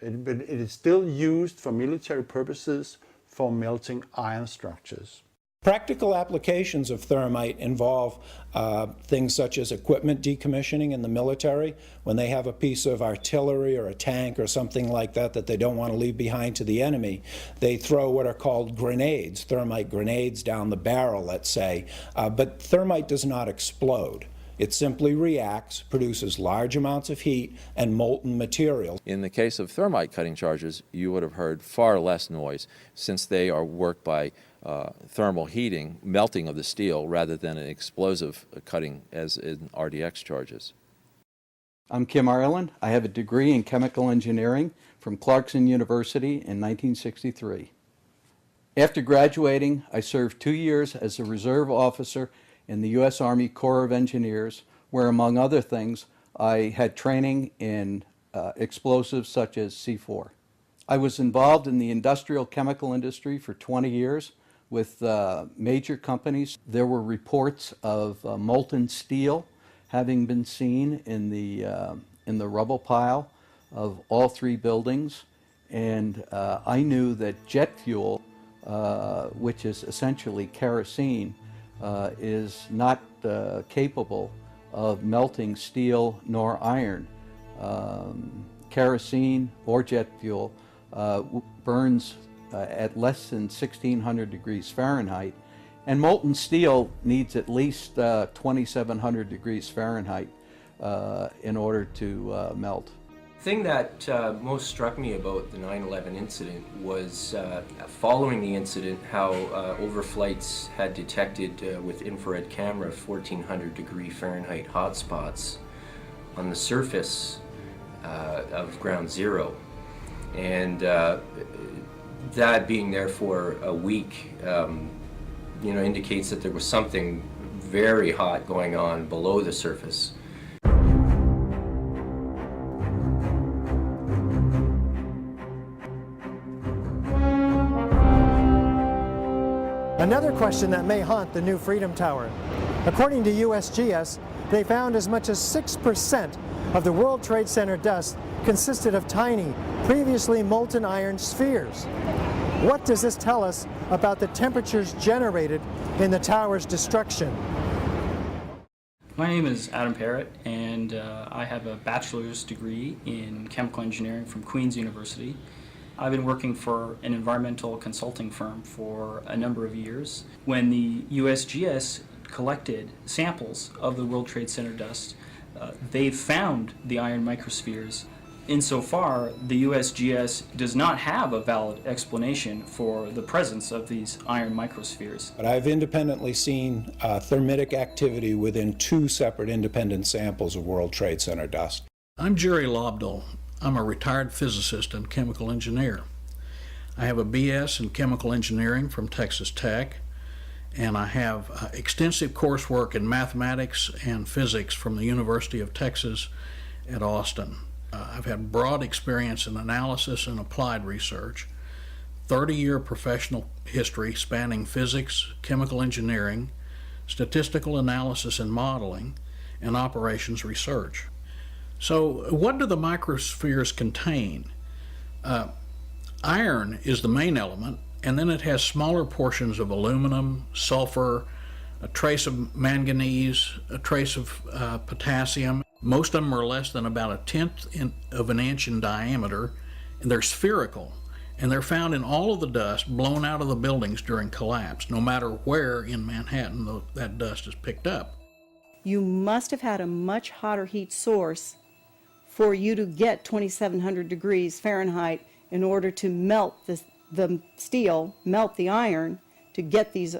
but it is still used for military purposes for melting iron structures. Practical applications of thermite involve things such as equipment decommissioning in the military. When they have a piece of artillery or a tank or something like that that they don't want to leave behind to the enemy, they throw what are called grenades, thermite grenades down the barrel, let's say. But thermite does not explode. It simply reacts, produces large amounts of heat and molten material. In the case of thermite cutting charges, you would have heard far less noise since they are worked by thermal heating, melting of the steel, rather than an explosive cutting as in RDX charges. I'm Kim Ireland. I have a degree in chemical engineering from Clarkson University in 1963. After graduating, I served 2 years as a reserve officer in the U.S. Army Corps of Engineers, where, among other things, I had training in explosives such as C4. I was involved in the industrial chemical industry for 20 years with major companies. There were reports of molten steel having been seen in the rubble pile of all three buildings, and I knew that jet fuel, which is essentially kerosene, is not capable of melting steel nor iron. Kerosene or jet fuel burns at less than 1600 degrees Fahrenheit, and molten steel needs at least 2700 degrees Fahrenheit in order to melt. The thing that most struck me about the 9/11 incident was following the incident how overflights had detected with infrared camera 1400 degree Fahrenheit hotspots on the surface of ground zero, and that being there for a week indicates that there was something very hot going on below the surface. Another question that may haunt the new Freedom Tower. According to USGS, they found as much as 6% of the World Trade Center dust consisted of tiny, previously molten iron spheres. What does this tell us about the temperatures generated in the tower's destruction? My name is Adam Parrott, and I have a bachelor's degree in chemical engineering from Queen's University. I've been working for an environmental consulting firm for a number of years. When the USGS collected samples of the World Trade Center dust, they found the iron microspheres. Insofar, the USGS does not have a valid explanation for the presence of these iron microspheres. But I've independently seen thermitic activity within 2 separate independent samples of World Trade Center dust. I'm Jerry Lobdell. I'm a retired physicist and chemical engineer. I have a BS in chemical engineering from Texas Tech, and I have extensive coursework in mathematics and physics from the University of Texas at Austin. I've had broad experience in analysis and applied research, 30-year professional history spanning physics, chemical engineering, statistical analysis and modeling, and operations research. So what do the microspheres contain? Iron is the main element, and then it has smaller portions of aluminum, sulfur, a trace of manganese, a trace of potassium. Most of them are less than about 1/10 of an inch in diameter, and they're spherical, and they're found in all of the dust blown out of the buildings during collapse, no matter where in Manhattan that dust is picked up. You must have had a much hotter heat source for you to get 2700 degrees Fahrenheit in order to melt the steel, melt the iron, to get these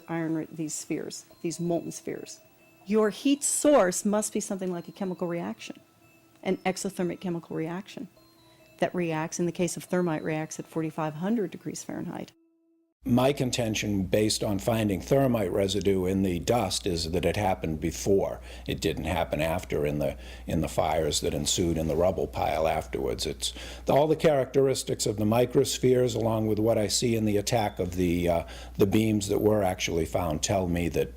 spheres, these molten spheres. Your heat source must be something like a chemical reaction, an exothermic chemical reaction that reacts, in the case of thermite, reacts at 4500 degrees Fahrenheit. My contention, based on finding thermite residue in the dust, is that it happened before. It didn't happen after in the fires that ensued in the rubble pile afterwards. It's all the characteristics of the microspheres, along with what I see in the attack of the beams that were actually found, tell me that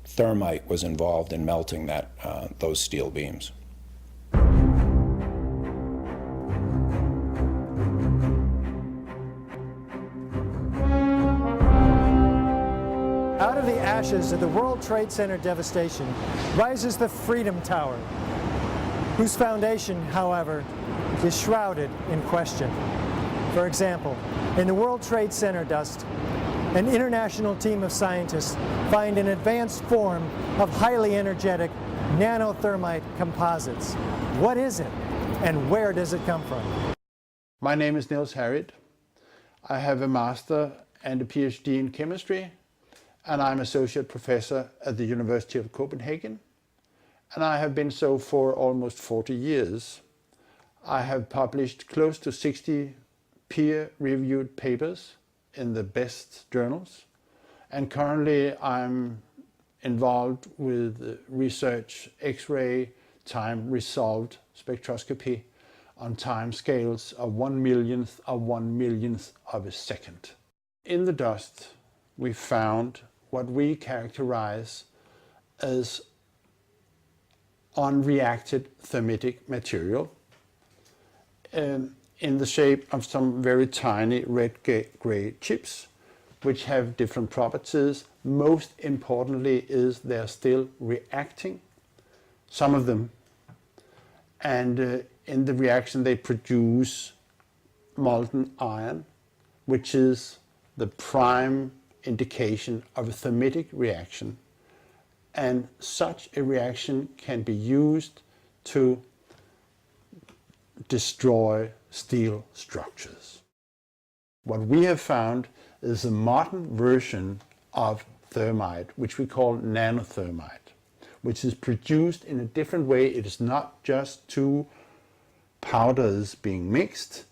thermite was involved in melting those steel beams. Out of the ashes of the World Trade Center devastation rises the Freedom Tower, whose foundation, however, is shrouded in question. For example, in the World Trade Center dust, an international team of scientists find an advanced form of highly energetic nanothermite composites. What is it, and where does it come from? My name is Niels Harriet. I have a master and a PhD in chemistry, and I'm associate professor at the University of Copenhagen, and I have been so for almost 40 years. I have published close to 60 peer-reviewed papers in the best journals, and currently I'm involved with research X-ray time-resolved spectroscopy on time scales of 1/1,000,000th of a second. In the dust, we found what we characterize as unreacted thermitic material in the shape of some very tiny red-gray chips, which have different properties. Most importantly is they're still reacting, some of them, and in the reaction they produce molten iron, which is the prime indication of a thermitic reaction. And such a reaction can be used to destroy steel structures. What we have found is a modern version of thermite, which we call nanothermite, which is produced in a different way. It is not just two powders being mixed.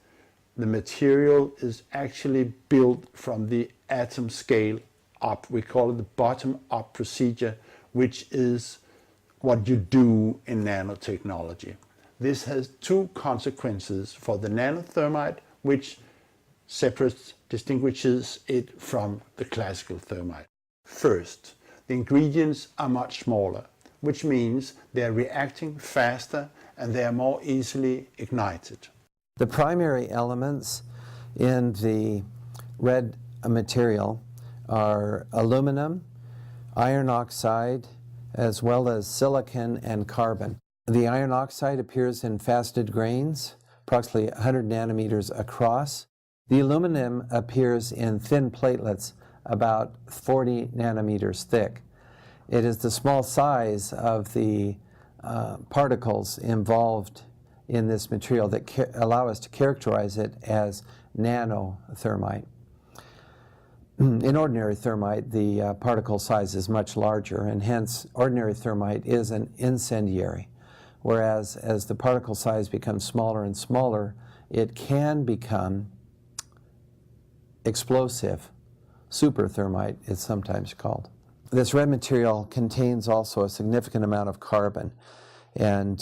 The material is actually built from the atom scale up. We call it the bottom-up procedure, which is what you do in nanotechnology. This has two consequences for the nanothermite, which distinguishes it from the classical thermite. First, the ingredients are much smaller, which means they're reacting faster and they are more easily ignited. The primary elements in the red material are aluminum, iron oxide, as well as silicon and carbon. The iron oxide appears in faceted grains, approximately 100 nanometers across. The aluminum appears in thin platelets, about 40 nanometers thick. It is the small size of the particles involved in this material that allow us to characterize it as nanothermite. In ordinary thermite, the particle size is much larger, and hence ordinary thermite is an incendiary. Whereas as the particle size becomes smaller and smaller, it can become explosive. Super thermite is sometimes called. This red material contains also a significant amount of carbon, and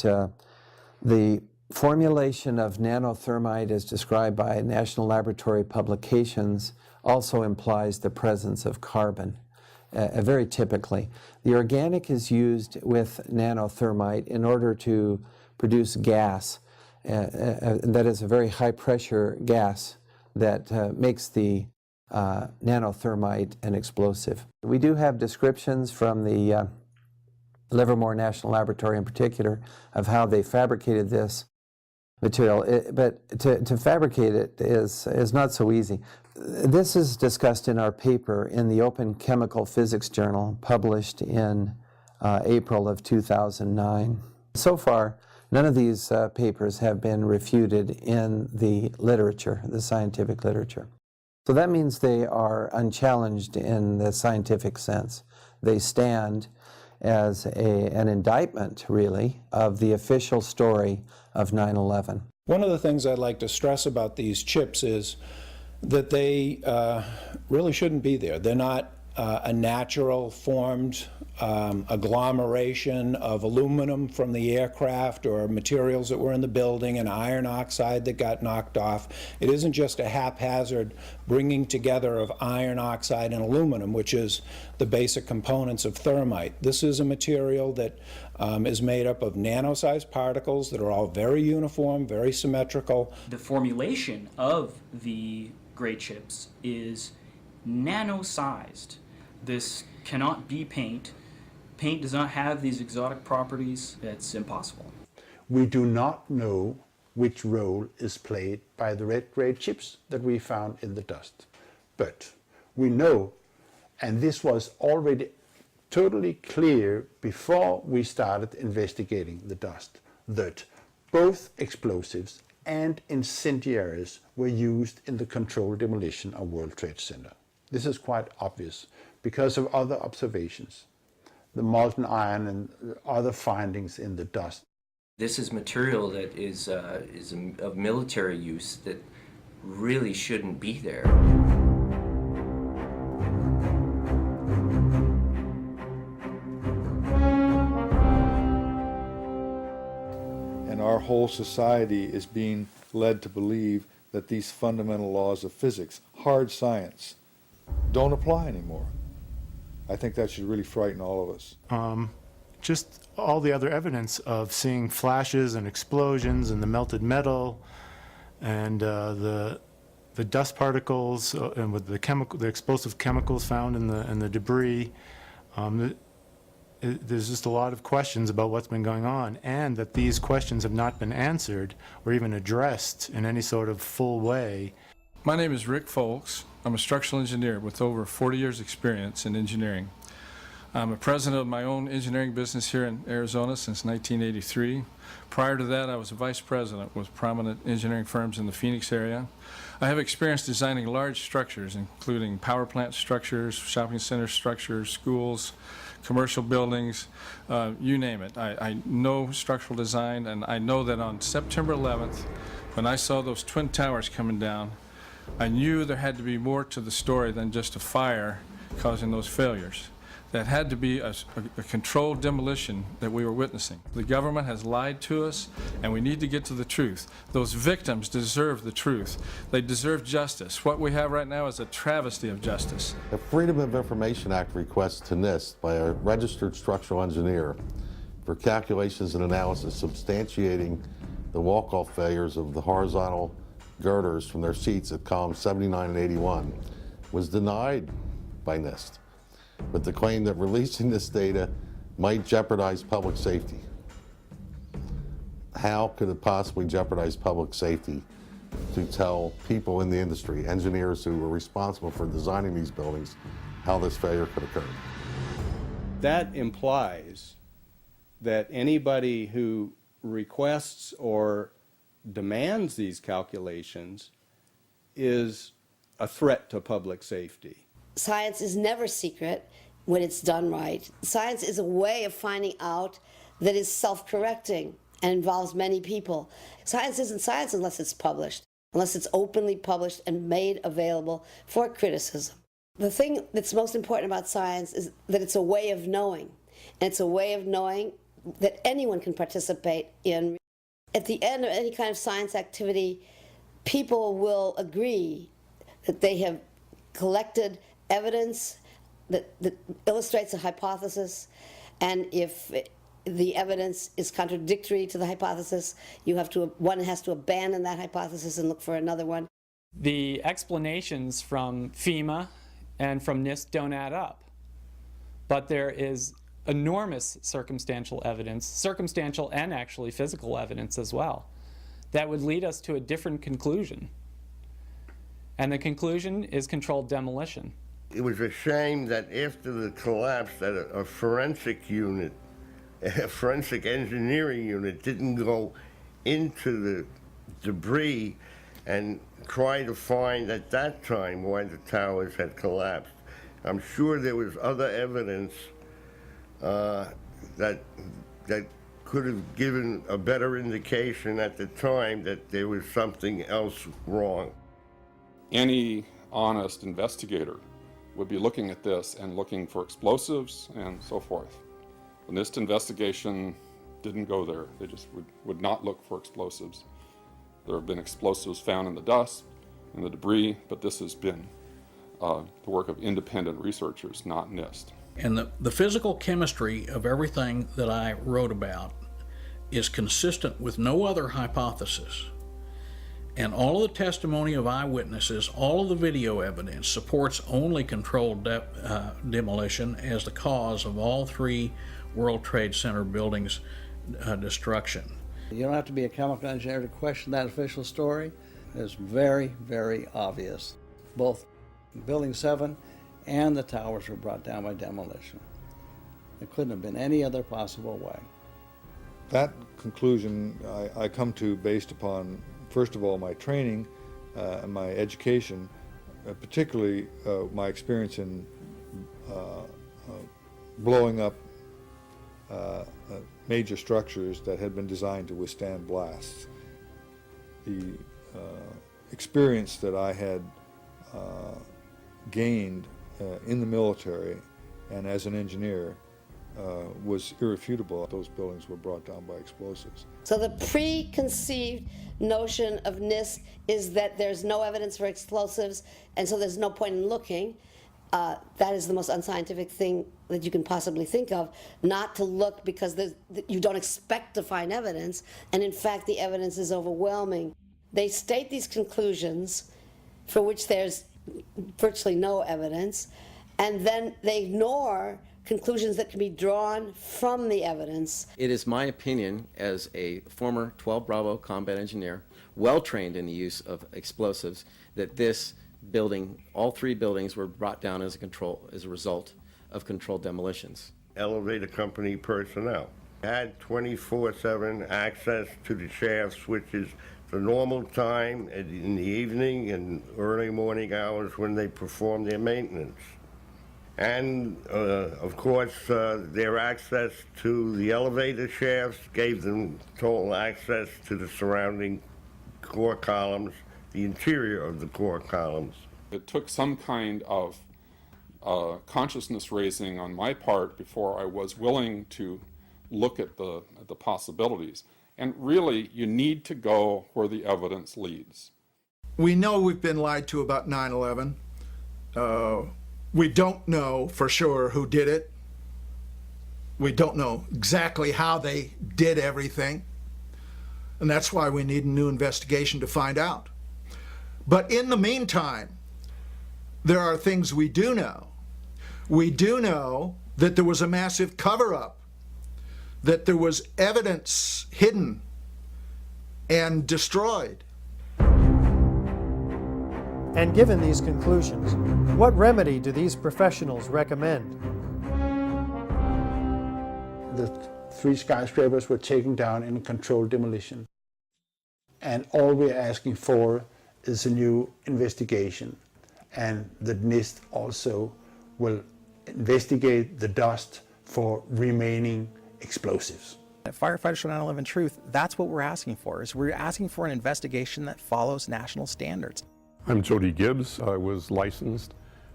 the formulation of nanothermite as described by national laboratory publications also implies the presence of carbon, very typically. The organic is used with nanothermite in order to produce gas, that is a very high pressure gas that makes the nanothermite an explosive. We do have descriptions from the Livermore National Laboratory in particular of how they fabricated this material, but to fabricate it is not so easy. This is discussed in our paper in the Open Chemical Physics Journal, published in April of 2009. So far, none of these papers have been refuted in the literature, the scientific literature. So that means they are unchallenged in the scientific sense. They stand as an indictment, really, of the official story of 9/11. One of the things I'd like to stress about these chips is that they really shouldn't be there. They're not a natural formed agglomeration of aluminum from the aircraft or materials that were in the building and iron oxide that got knocked off. It isn't just a haphazard bringing together of iron oxide and aluminum, which is the basic components of thermite. This is a material that is made up of nano-sized particles that are all very uniform, very symmetrical. The formulation of the gray chips is nano-sized. This cannot be paint. Paint does not have these exotic properties. It's impossible. We do not know which role is played by the red-gray chips that we found in the dust. But we know, and this was already totally clear before we started investigating the dust, that both explosives and incendiaries were used in the controlled demolition of World Trade Center. This is quite obvious because of other observations, the molten iron and other findings in the dust. This is material that is of military use that really shouldn't be there. And our whole society is being led to believe that these fundamental laws of physics, hard science, don't apply anymore. I think that should really frighten all of us. Just all the other evidence of seeing flashes and explosions and the melted metal and the dust particles and with the explosive chemicals found in the debris. There's just a lot of questions about what's been going on, and that these questions have not been answered or even addressed in any sort of full way. My name is Rick Folks. I'm a structural engineer with over 40 years experience in engineering. I'm a president of my own engineering business here in Arizona since 1983. Prior to that, I was a vice president with prominent engineering firms in the Phoenix area. I have experience designing large structures, including power plant structures, shopping center structures, schools, commercial buildings, you name it. I know structural design, and I know that on September 11th, when I saw those twin towers coming down, I knew there had to be more to the story than just a fire causing those failures. That had to be a controlled demolition that we were witnessing. The government has lied to us, and we need to get to the truth. Those victims deserve the truth. They deserve justice. What we have right now is a travesty of justice. The Freedom of Information Act request to NIST by a registered structural engineer for calculations and analysis substantiating the walk-off failures of the horizontal girders from their seats at columns 79 and 81 was denied by NIST, with the claim that releasing this data might jeopardize public safety. How could it possibly jeopardize public safety to tell people in the industry, engineers who were responsible for designing these buildings, how this failure could occur? That implies that anybody who requests or demands these calculations is a threat to public safety. Science is never secret when it's done right. Science is a way of finding out that is self-correcting and involves many people. Science isn't science unless it's published, unless it's openly published and made available for criticism. The thing that's most important about science is that it's a way of knowing, and it's a way of knowing that anyone can participate in. At the end of any kind of science activity, people will agree that they have collected evidence that illustrates a hypothesis, and if the evidence is contradictory to the hypothesis, one has to abandon that hypothesis and look for another one. The explanations from FEMA and from NIST don't add up, but there is enormous circumstantial evidence, circumstantial and actually physical evidence as well, that would lead us to a different conclusion. And the conclusion is controlled demolition. It was a shame that after the collapse that a forensic unit, a forensic engineering unit didn't go into the debris and try to find at that time why the towers had collapsed. I'm sure there was other evidence that could have given a better indication at the time that there was something else wrong. Any honest investigator would be looking at this and looking for explosives and so forth. The NIST investigation didn't go there. They just would not look for explosives. There have been explosives found in the dust and the debris, but this has been the work of independent researchers, not NIST. And the physical chemistry of everything that I wrote about is consistent with no other hypothesis. And all of the testimony of eyewitnesses, all of the video evidence supports only controlled demolition as the cause of all three World Trade Center buildings' destruction. You don't have to be a chemical engineer to question that official story. It's very, very obvious. Both Building 7 and the towers were brought down by demolition. It couldn't have been any other possible way. That conclusion I come to based upon, first of all, my training and my education, particularly my experience in blowing up major structures that had been designed to withstand blasts. The experience that I had gained in the military and as an engineer was irrefutable. Those buildings were brought down by explosives. So the preconceived notion of NIST is that there's no evidence for explosives, and so there's no point in looking. That is the most unscientific thing that you can possibly think of, not to look because you don't expect to find evidence, and in fact the evidence is overwhelming. They state these conclusions for which there's virtually no evidence, and then they ignore conclusions that can be drawn from the evidence. It is my opinion, as a former 12 Bravo combat engineer, well trained in the use of explosives, that this building, all three buildings, were brought down as a result of controlled demolitions. Elevator company personnel had 24/7 access to the shafts, which is the normal time in the evening and early morning hours when they perform their maintenance. And of course, their access to the elevator shafts gave them total access to the surrounding core columns, the interior of the core columns. It took some kind of consciousness raising on my part before I was willing to look at the possibilities. And really, you need to go where the evidence leads. We know we've been lied to about 9/11. We don't know for sure who did it. We don't know exactly how they did everything. And that's why we need a new investigation to find out. But in the meantime, there are things we do know. We do know that there was a massive cover-up, that there was evidence hidden and destroyed. And given these conclusions, what remedy do these professionals recommend? The 3 skyscrapers were taken down in a controlled demolition. And all we're asking for is a new investigation. And the NIST also will investigate the dust for remaining explosives. At Firefighters for 9/11 Truth, that's what we're asking for, is we're asking for an investigation that follows national standards. I'm Jody Gibbs. I was licensed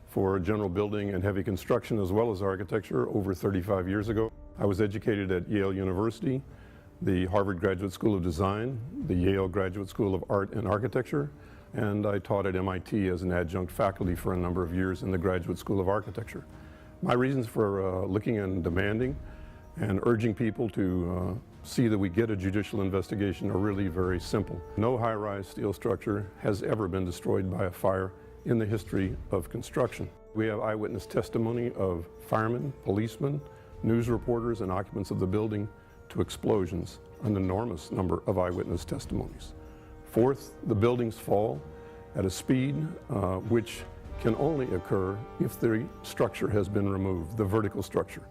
for general building and heavy construction as well as architecture over 35 years ago. I was educated at Yale University, the Harvard Graduate School of Design, the Yale Graduate School of Art and Architecture, and I taught at MIT as an adjunct faculty for a number of years in the Graduate School of Architecture. My reasons for looking and demanding and urging people to see that we get a judicial investigation are really very simple. No high-rise steel structure has ever been destroyed by a fire in the history of construction. We have eyewitness testimony of firemen, policemen, news reporters, and occupants of the building to explosions, an enormous number of eyewitness testimonies. Fourth, the buildings fall at a speed which can only occur if the structure has been removed, the vertical structure.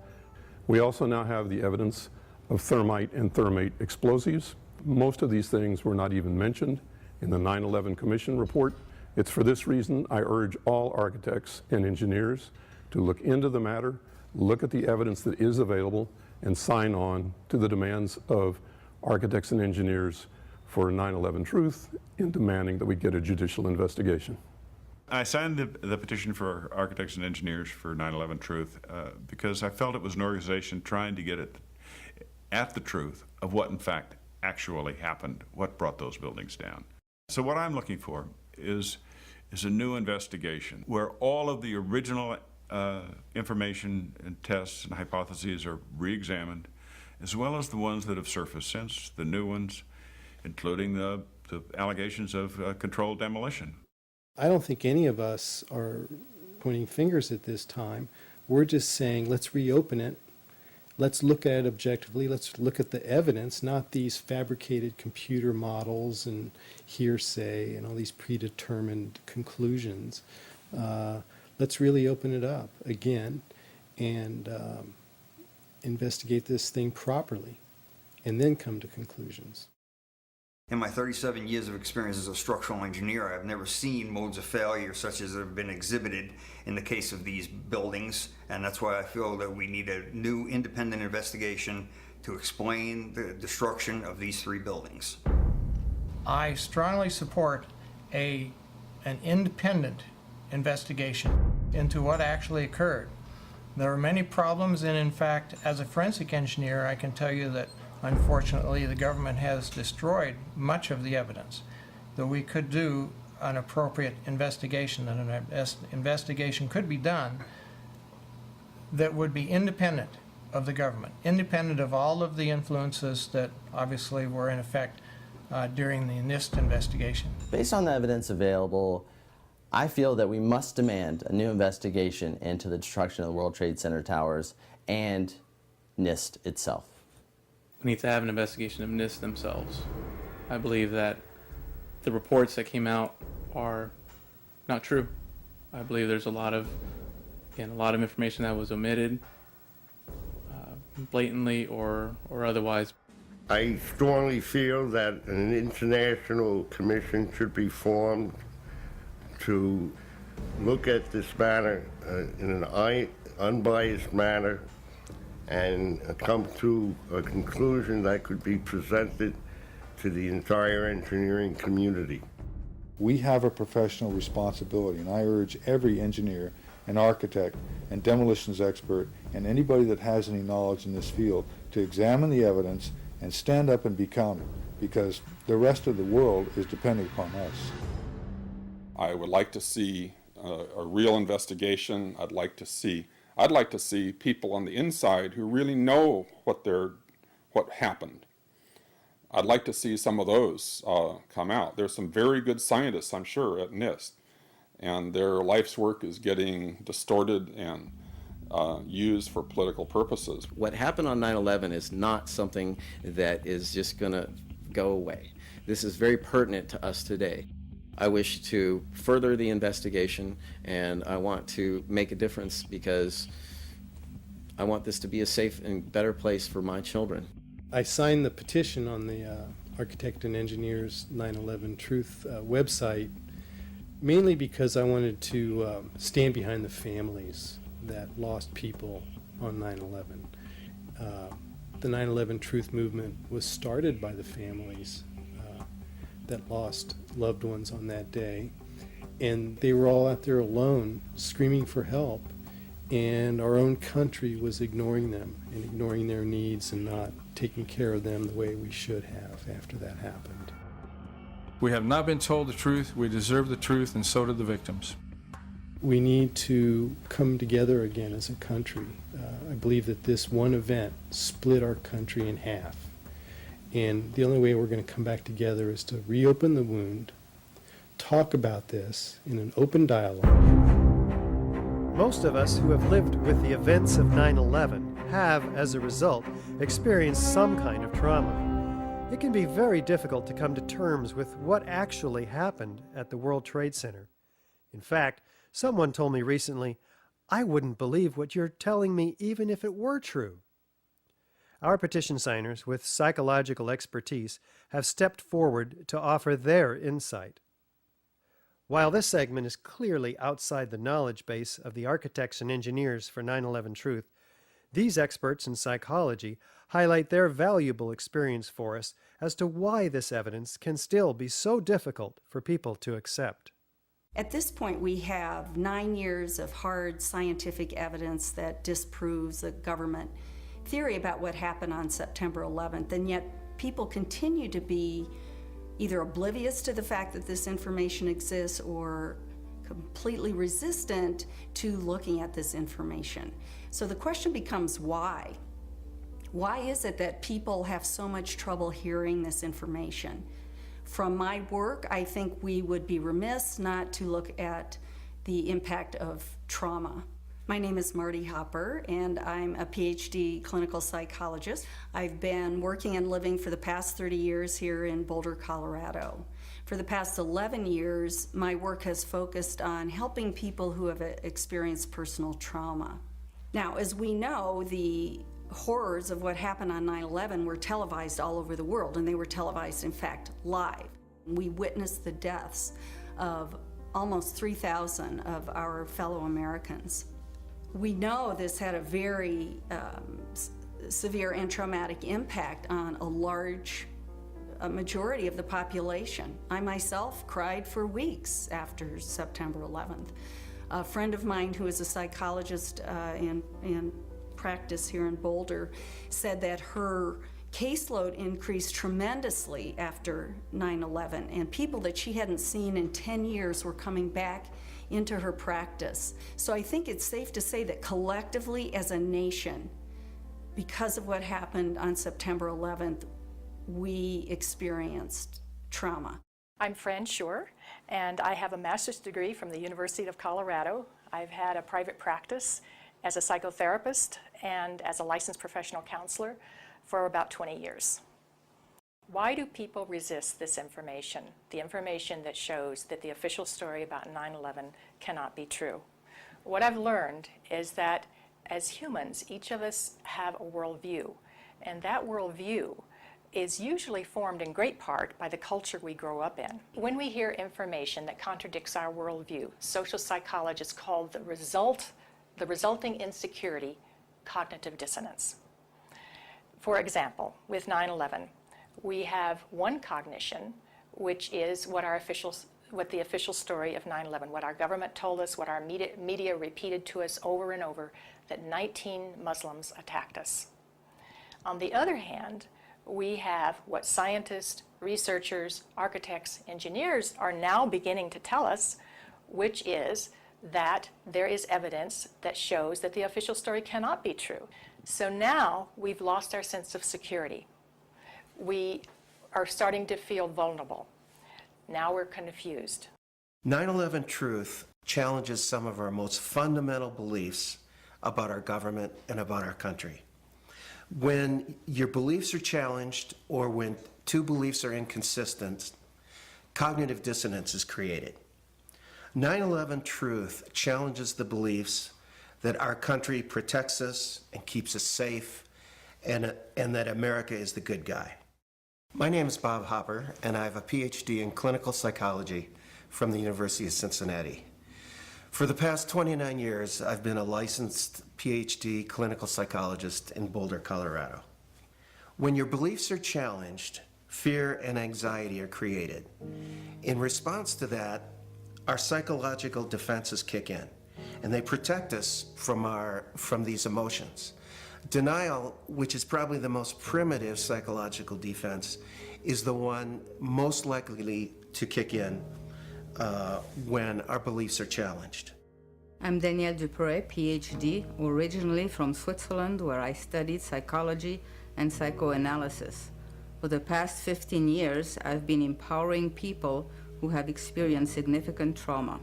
We also now have the evidence of thermite and thermate explosives. Most of these things were not even mentioned in the 9/11 Commission report. It's for this reason I urge all architects and engineers to look into the matter, look at the evidence that is available, and sign on to the demands of architects and engineers for 9/11 Truth in demanding that we get a judicial investigation. I signed the petition for architects and engineers for 9/11 Truth because I felt it was an organization trying to get at the truth of what in fact actually happened, what brought those buildings down. So what I'm looking for is a new investigation where all of the original information and tests and hypotheses are re-examined, as well as the ones that have surfaced since, the new ones, including the allegations of controlled demolition. I don't think any of us are pointing fingers at this time. We're just saying, let's reopen it. Let's look at it objectively. Let's look at the evidence, not these fabricated computer models and hearsay and all these predetermined conclusions. Let's really open it up again and investigate this thing properly and then come to conclusions. In my 37 years of experience as a structural engineer, I've never seen modes of failure such as have been exhibited in the case of these buildings, and that's why I feel that we need a new independent investigation to explain the destruction of these 3 buildings. I strongly support an independent investigation into what actually occurred. There are many problems, and in fact, as a forensic engineer, I can tell you that unfortunately the government has destroyed much of the evidence. Though we could do an appropriate investigation, and an investigation could be done that would be independent of the government, independent of all of the influences that obviously were in effect during the NIST investigation. Based on the evidence available, I feel that we must demand a new investigation into the destruction of the World Trade Center towers and NIST itself. We need to have an investigation of NIST themselves. I believe that the reports that came out are not true. I believe there's a lot of information that was omitted, blatantly or otherwise. I strongly feel that an international commission should be formed to look at this matter in an unbiased manner and come to a conclusion that could be presented to the entire engineering community. We have a professional responsibility, and I urge every engineer and architect and demolitions expert and anybody that has any knowledge in this field to examine the evidence and stand up and be counted, because the rest of the world is depending upon us. I would like to see a real investigation. I'd like to see people on the inside who really know what happened. I'd like to see some of those come out. There's some very good scientists, I'm sure, at NIST, and their life's work is getting distorted and used for political purposes. What happened on 9/11 is not something that is just going to go away. This is very pertinent to us today. I wish to further the investigation, and I want to make a difference because I want this to be a safe and better place for my children. I signed the petition on the Architect and Engineers 9/11 Truth website mainly because I wanted to stand behind the families that lost people on 9/11. The 9/11 Truth movement was started by the families that lost loved ones on that day, and they were all out there alone screaming for help, and our own country was ignoring them and ignoring their needs and not taking care of them the way we should have after that happened. We have not been told the truth. We deserve the truth, and so did the victims. We need to come together again as a country. I believe that this one event split our country in half. And the only way we're going to come back together is to reopen the wound, talk about this in an open dialogue. Most of us who have lived with the events of 9/11 have, as a result, experienced some kind of trauma. It can be very difficult to come to terms with what actually happened at the World Trade Center. In fact, someone told me recently, "I wouldn't believe what you're telling me even if it were true." Our petition signers with psychological expertise have stepped forward to offer their insight. While this segment is clearly outside the knowledge base of the architects and engineers for 9/11 Truth, these experts in psychology highlight their valuable experience for us as to why this evidence can still be so difficult for people to accept. At this point, we have 9 years of hard scientific evidence that disproves the government theory about what happened on September 11th, and yet people continue to be either oblivious to the fact that this information exists or completely resistant to looking at this information. So the question becomes why? Why is it that people have so much trouble hearing this information? From my work, I think we would be remiss not to look at the impact of trauma. My name is Marty Hopper, and I'm a PhD clinical psychologist. I've been working and living for the past 30 years here in Boulder, Colorado. For the past 11 years, my work has focused on helping people who have experienced personal trauma. Now, as we know, the horrors of what happened on 9/11 were televised all over the world, and they were televised, in fact, live. We witnessed the deaths of almost 3,000 of our fellow Americans. We know this had a very severe and traumatic impact on a majority of the population. I myself cried for weeks after September 11th. A friend of mine who is a psychologist in practice here in Boulder said that her caseload increased tremendously after 9/11, and people that she hadn't seen in 10 years were coming back into her practice. So I think it's safe to say that collectively as a nation, because of what happened on September 11th, we experienced trauma. I'm Fran Schur, and I have a master's degree from the University of Colorado. I've had a private practice as a psychotherapist and as a licensed professional counselor for about 20 years. Why do people resist this information, the information that shows that the official story about 9/11 cannot be true? What I've learned is that as humans, each of us have a worldview, and that worldview is usually formed in great part by the culture we grow up in. When we hear information that contradicts our worldview, social psychologists call the resulting insecurity cognitive dissonance. For example, with 9/11, we have one cognition, which is what the official story of 9/11, what our government told us, what our media repeated to us over and over, that 19 Muslims attacked us. On the other hand, we have what scientists, researchers, architects, engineers are now beginning to tell us, which is that there is evidence that shows that the official story cannot be true. So now we've lost our sense of security. We are starting to feel vulnerable. Now we're confused. 9/11 Truth challenges some of our most fundamental beliefs about our government and about our country. When your beliefs are challenged or when two beliefs are inconsistent, cognitive dissonance is created. 9/11 Truth challenges the beliefs that our country protects us and keeps us safe and that America is the good guy. My name is Bob Hopper, and I have a PhD in clinical psychology from the University of Cincinnati. For the past 29 years, I've been a licensed PhD clinical psychologist in Boulder, Colorado. When your beliefs are challenged, fear and anxiety are created. In response to that, our psychological defenses kick in, and they protect us from these emotions. Denial, which is probably the most primitive psychological defense, is the one most likely to kick in when our beliefs are challenged. I'm Danielle Dupré, PhD, originally from Switzerland, where I studied psychology and psychoanalysis. For the past 15 years, I've been empowering people who have experienced significant trauma.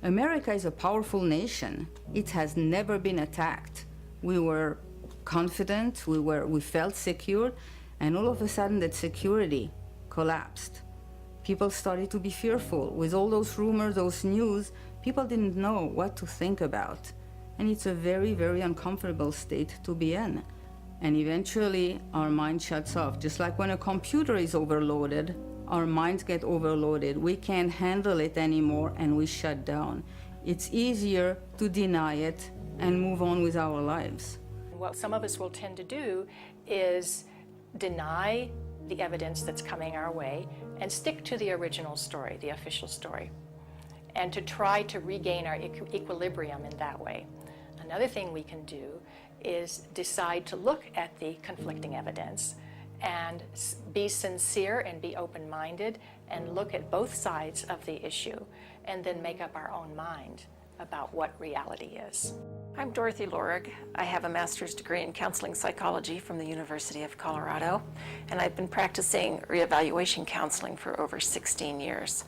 America is a powerful nation. It has never been attacked. We were confident, we felt secure, and all of a sudden that security collapsed. People started to be fearful. With all those rumors, those news, people didn't know what to think about. And it's a very, very uncomfortable state to be in. And eventually our mind shuts off. Just like when a computer is overloaded, our minds get overloaded. We can't handle it anymore and we shut down. It's easier to deny it and move on with our lives. What some of us will tend to do is deny the evidence that's coming our way and stick to the original story, the official story, and to try to regain our equilibrium in that way. Another thing we can do is decide to look at the conflicting evidence and be sincere and be open-minded and look at both sides of the issue and then make up our own mind about what reality is. I'm Dorothy Lorig. I have a master's degree in counseling psychology from the University of Colorado, and I've been practicing reevaluation counseling for over 16 years.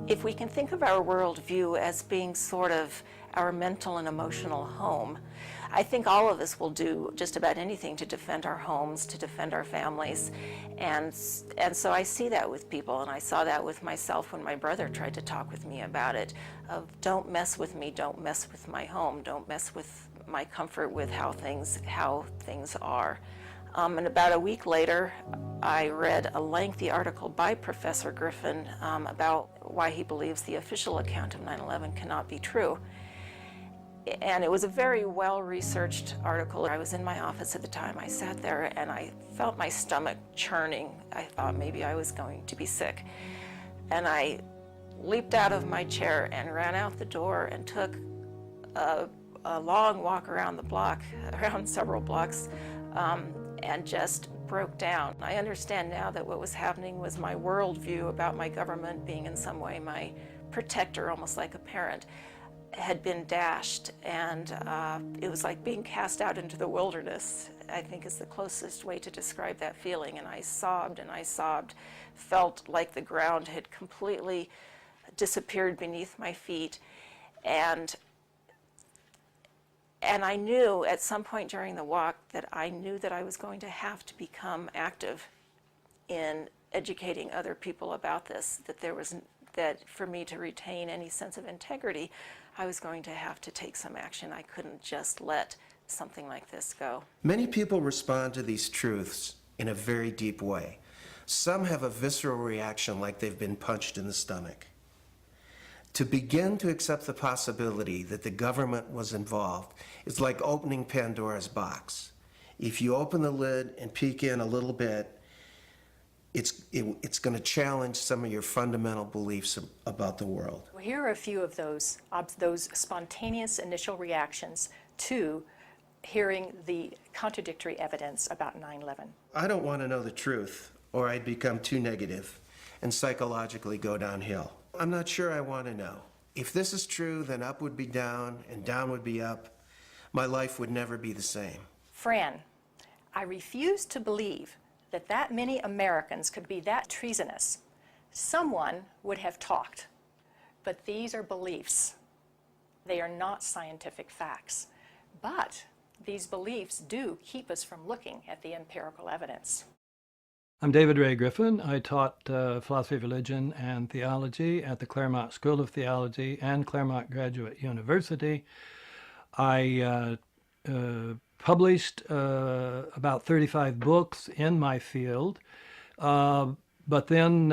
If we can think of our worldview as being sort of our mental and emotional home, I think all of us will do just about anything to defend our homes, to defend our families. And so I see that with people, and I saw that with myself when my brother tried to talk with me about it, of don't mess with me, don't mess with my home, don't mess with my comfort with how things are. And about a week later, I read a lengthy article by Professor Griffin about why he believes the official account of 9/11 cannot be true. And it was a very well-researched article. I was in my office at the time. I sat there and I felt my stomach churning. I thought maybe I was going to be sick. And I leaped out of my chair and ran out the door and took a long walk around the block, around several blocks, and just broke down. I understand now that what was happening was my worldview about my government being in some way my protector, almost like a parent, had been dashed, and it was like being cast out into the wilderness, I think is the closest way to describe that feeling. And I sobbed, felt like the ground had completely disappeared beneath my feet. And I knew at some point during the walk that I knew that I was going to have to become active in educating other people about this, that for me to retain any sense of integrity, I was going to have to take some action. I couldn't just let something like this go. Many people respond to these truths in a very deep way. Some have a visceral reaction like they've been punched in the stomach. To begin to accept the possibility that the government was involved is like opening Pandora's box. If you open the lid and peek in a little bit, it's going to challenge some of your fundamental beliefs about the world. Well, here are a few of those spontaneous initial reactions to hearing the contradictory evidence about 9/11. I don't want to know the truth, or I'd become too negative and psychologically go downhill. I'm not sure I want to know. If this is true, then up would be down and down would be up. My life would never be the same. Fran, I refuse to believe that many Americans could be that treasonous. Someone would have talked, but these are beliefs. They are not scientific facts, but these beliefs do keep us from looking at the empirical evidence. I'm David Ray Griffin. I taught philosophy of religion and theology at the Claremont School of Theology and Claremont Graduate University. I published about 35 books in my field, but then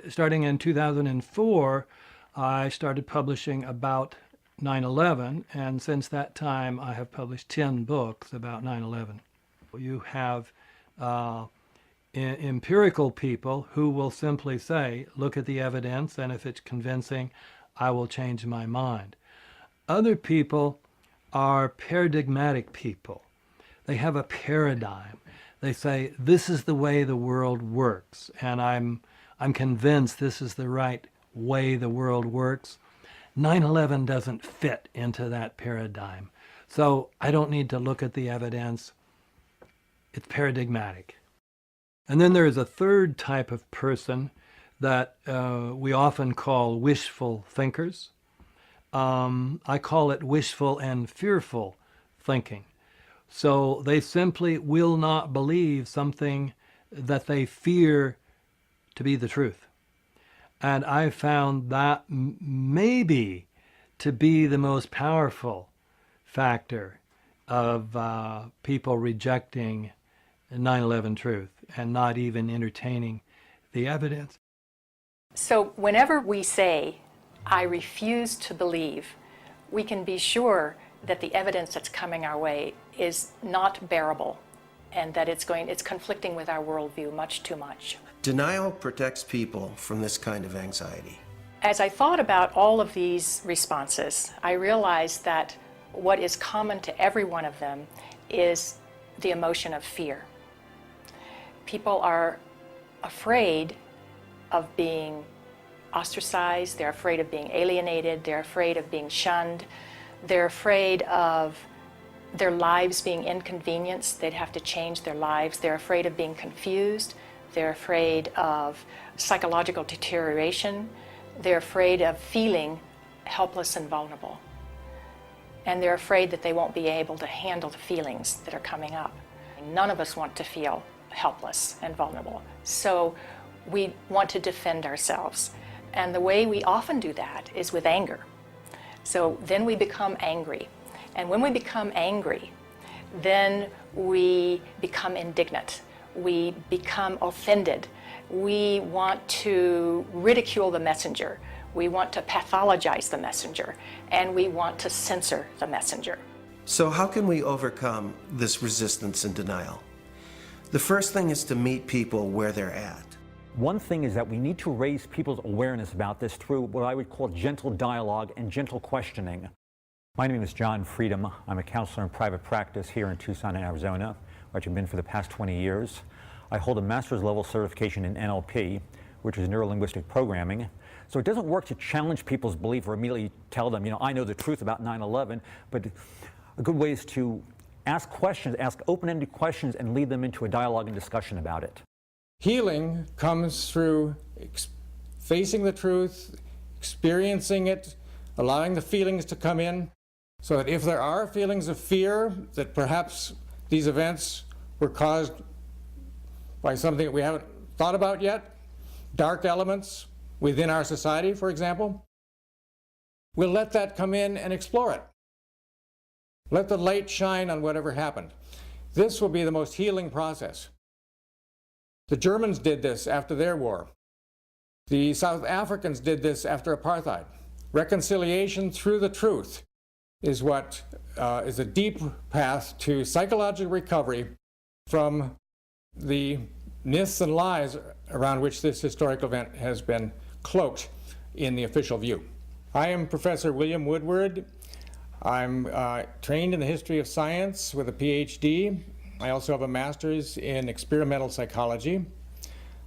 starting in 2004, I started publishing about 9/11, and since that time I have published 10 books about 9/11. You have empirical people who will simply say, look at the evidence, and if it's convincing, I will change my mind. Other people are paradigmatic people. They have a paradigm. They say, this is the way the world works, and I'm convinced this is the right way the world works. 9/11 doesn't fit into that paradigm. So I don't need to look at the evidence. It's paradigmatic. And then there is a third type of person that we often call wishful thinkers. I call it wishful and fearful thinking. So they simply will not believe something that they fear to be the truth. And I found that maybe to be the most powerful factor of people rejecting 9/11 truth and not even entertaining the evidence. So whenever we say, I refuse to believe, we can be sure that the evidence that's coming our way is not bearable and that it's conflicting with our worldview much too much. Denial protects people from this kind of anxiety. As I thought about all of these responses, I realized that what is common to every one of them is the emotion of fear. People are afraid of being ostracized, they're afraid of being alienated, they're afraid of being shunned, they're afraid of their lives being inconvenienced, they'd have to change their lives, they're afraid of being confused, they're afraid of psychological deterioration, they're afraid of feeling helpless and vulnerable. And they're afraid that they won't be able to handle the feelings that are coming up. None of us want to feel helpless and vulnerable. So we want to defend ourselves. And the way we often do that is with anger. So then we become angry. And when we become angry, then we become indignant. We become offended. We want to ridicule the messenger. We want to pathologize the messenger. And we want to censor the messenger. So how can we overcome this resistance and denial? The first thing is to meet people where they're at. One thing is that we need to raise people's awareness about this through what I would call gentle dialogue and gentle questioning. My name is John Freedom. I'm a counselor in private practice here in Tucson, Arizona, where I've been for the past 20 years. I hold a master's level certification in NLP, which is neuro-linguistic programming. So it doesn't work to challenge people's belief or immediately tell them, you know, I know the truth about 9/11, but a good way is to ask questions, ask open-ended questions, and lead them into a dialogue and discussion about it. Healing comes through facing the truth, experiencing it, allowing the feelings to come in, so that if there are feelings of fear that perhaps these events were caused by something that we haven't thought about yet, dark elements within our society, for example, we'll let that come in and explore it. Let the light shine on whatever happened. This will be the most healing process. The Germans did this after their war. The South Africans did this after apartheid. Reconciliation through the truth is what is a deep path to psychological recovery from the myths and lies around which this historic event has been cloaked in the official view. I am Professor William Woodward. I'm trained in the history of science with a PhD. I also have a master's in experimental psychology.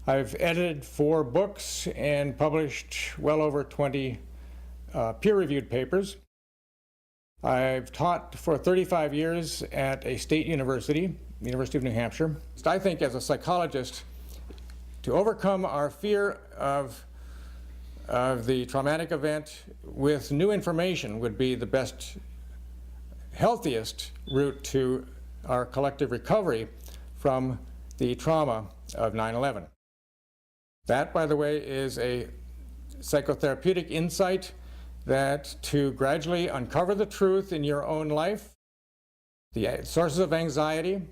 I've edited 4 books and published well over 20 peer-reviewed papers. I've taught for 35 years at a state university, University of New Hampshire. I think as a psychologist, to overcome our fear of the traumatic event with new information would be the best, healthiest route to our collective recovery from the trauma of 9/11. That, by the way, is a psychotherapeutic insight that to gradually uncover the truth in your own life, the sources of anxiety,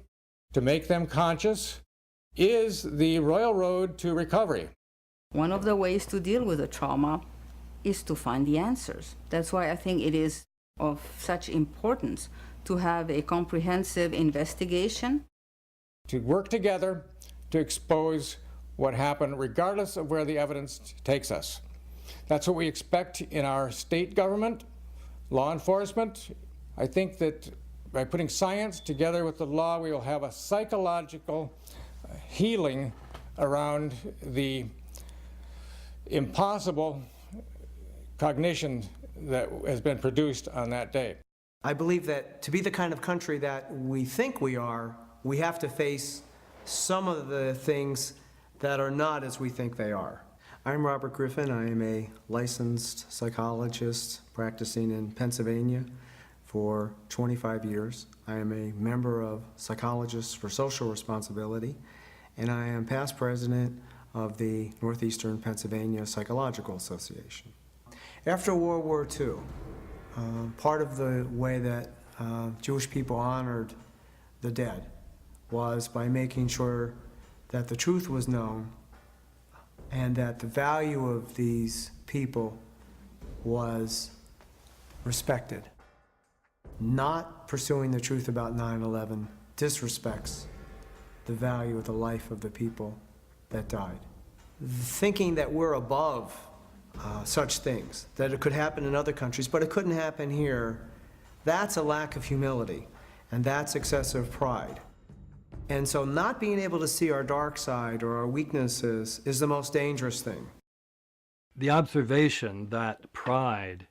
to make them conscious, is the royal road to recovery. One of the ways to deal with the trauma is to find the answers. That's why I think it is of such importance to have a comprehensive investigation. To work together to expose what happened, regardless of where the evidence takes us. That's what we expect in our state government, law enforcement. I think that by putting science together with the law, we will have a psychological healing around the impossible cognition that has been produced on that day. I believe that to be the kind of country that we think we are, we have to face some of the things that are not as we think they are. I'm Robert Griffin. I am a licensed psychologist practicing in Pennsylvania for 25 years. I am a member of Psychologists for Social Responsibility, and I am past president of the Northeastern Pennsylvania Psychological Association. After World War II, part of the way that Jewish people honored the dead was by making sure that the truth was known and that the value of these people was respected. Not pursuing the truth about 9/11 disrespects the value of the life of the people that died. Thinking that we're above such things, that it could happen in other countries, but it couldn't happen here, that's a lack of humility, and that's excessive pride. And so not being able to see our dark side or our weaknesses is the most dangerous thing. The observation that pride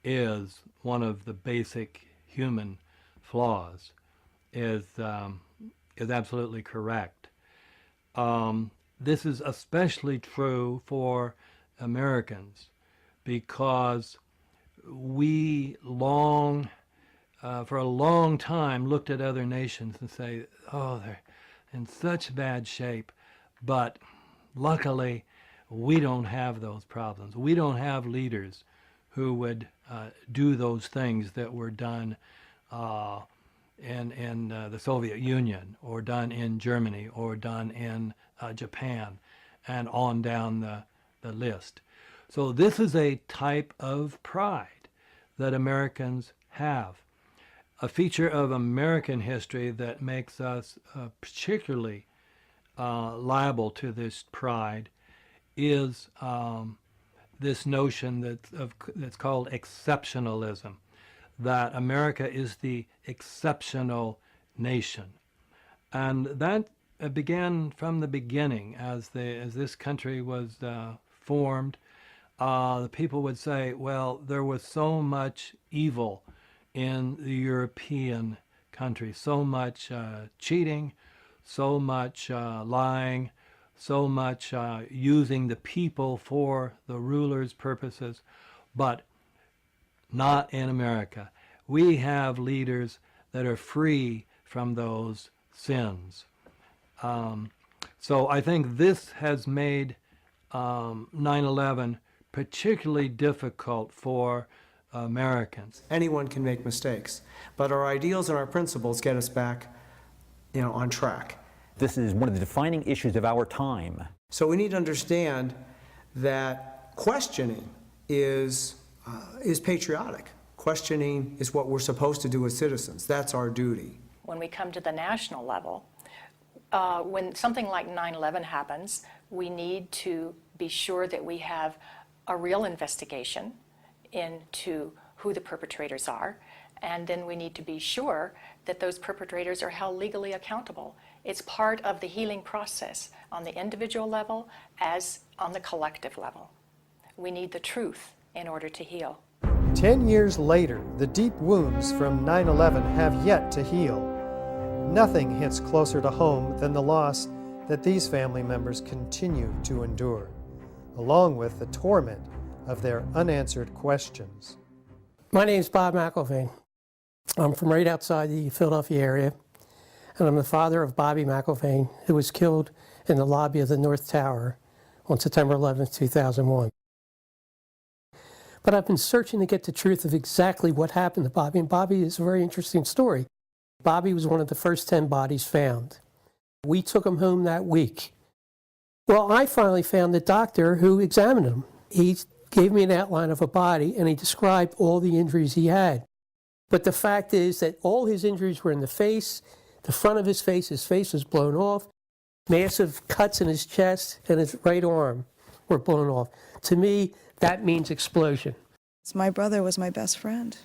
is one of the basic human flaws is absolutely correct. This is especially true for Americans because we for a long time looked at other nations and say, oh, they're in such bad shape, but luckily we don't have those problems. We don't have leaders who would do those things that were done in the Soviet Union, or done in Germany, or done in Japan, and on down the list. So this is a type of pride that Americans have. A feature of American history that makes us particularly liable to this pride is this notion that's called exceptionalism, that America is the exceptional nation. And that began from the beginning. As this country was formed, the people would say, well, there was so much evil in the European countries, so much cheating, so much lying, so much using the people for the rulers' purposes, but not in America. We have leaders that are free from those sins. So I think this has made 9/11 particularly difficult for Americans. Anyone can make mistakes, but our ideals and our principles get us back, on track. This is one of the defining issues of our time. So we need to understand that questioning is patriotic. Questioning is what we're supposed to do as citizens. That's our duty. When we come to the national level, when something like 9/11 happens, we need to be sure that we have a real investigation into who the perpetrators are, and then we need to be sure that those perpetrators are held legally accountable. It's part of the healing process on the individual level as on the collective level. We need the truth in order to heal. 10 years later, the deep wounds from 9/11 have yet to heal. Nothing hits closer to home than the loss that these family members continue to endure, along with the torment of their unanswered questions. My name's Bob McIlvaine. I'm from right outside the Philadelphia area, and I'm the father of Bobby McIlvaine, who was killed in the lobby of the North Tower on September 11, 2001. But I've been searching to get the truth of exactly what happened to Bobby, and Bobby is a very interesting story. Bobby was one of the first 10 bodies found. We took him home that week. Well, I finally found the doctor who examined him. He gave me an outline of a body, and he described all the injuries he had. But the fact is that all his injuries were in the face, the front of his face was blown off, massive cuts in his chest, and his right arm were blown off. To me, that means explosion. My brother was my best friend.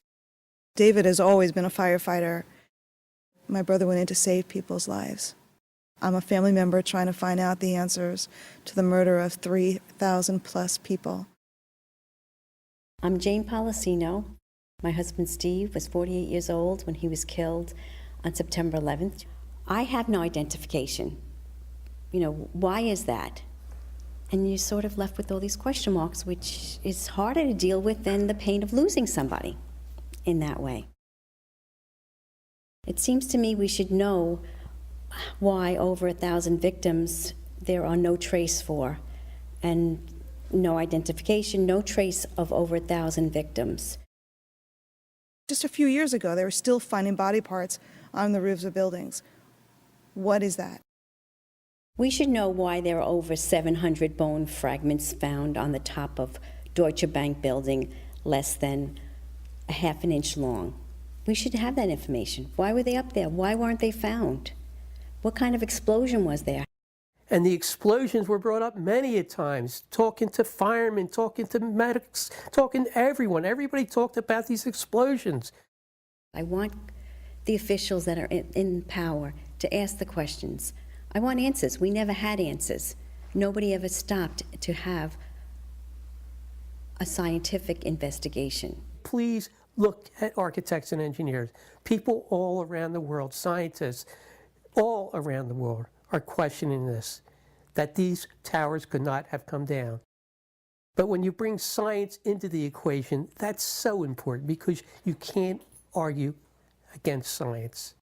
David has always been a firefighter. My brother went in to save people's lives. I'm a family member trying to find out the answers to the murder of 3,000 plus people. I'm Jane Policino. My husband Steve was 48 years old when he was killed on September 11th. I have no identification. Why is that? And you're sort of left with all these question marks, which is harder to deal with than the pain of losing somebody in that way. It seems to me we should know why over 1,000 victims there are no trace for, and no identification, no trace of over 1,000 victims. Just a few years ago, they were still finding body parts on the roofs of buildings. What is that? We should know why there are over 700 bone fragments found on the top of Deutsche Bank building less than a half an inch long. We should have that information. Why were they up there? Why weren't they found? What kind of explosion was there? And the explosions were brought up many a times, talking to firemen, talking to medics, talking to everyone. Everybody talked about these explosions. I want the officials that are in power to ask the questions. I want answers. We never had answers. Nobody ever stopped to have a scientific investigation. Please look at architects and engineers. People all around the world, scientists, all around the world are questioning this, that these towers could not have come down. But when you bring science into the equation, that's so important because you can't argue against science.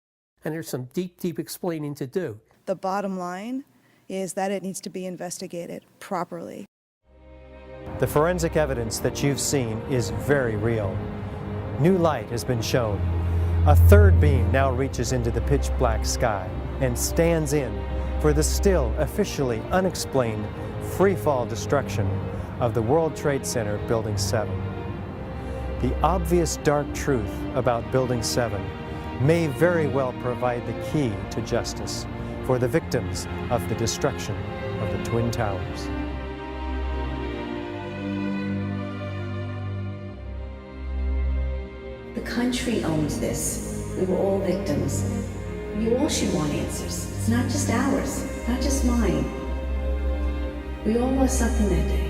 And there's some deep, deep explaining to do. The bottom line is that it needs to be investigated properly. The forensic evidence that you've seen is very real. New light has been shown. A third beam now reaches into the pitch black sky and stands in for the still officially unexplained free-fall destruction of the World Trade Center Building 7. The obvious dark truth about Building 7 may very well provide the key to justice for the victims of the destruction of the Twin Towers. country owns this. We were all victims. You all should want answers. It's not just ours, not just mine. We all lost something that day.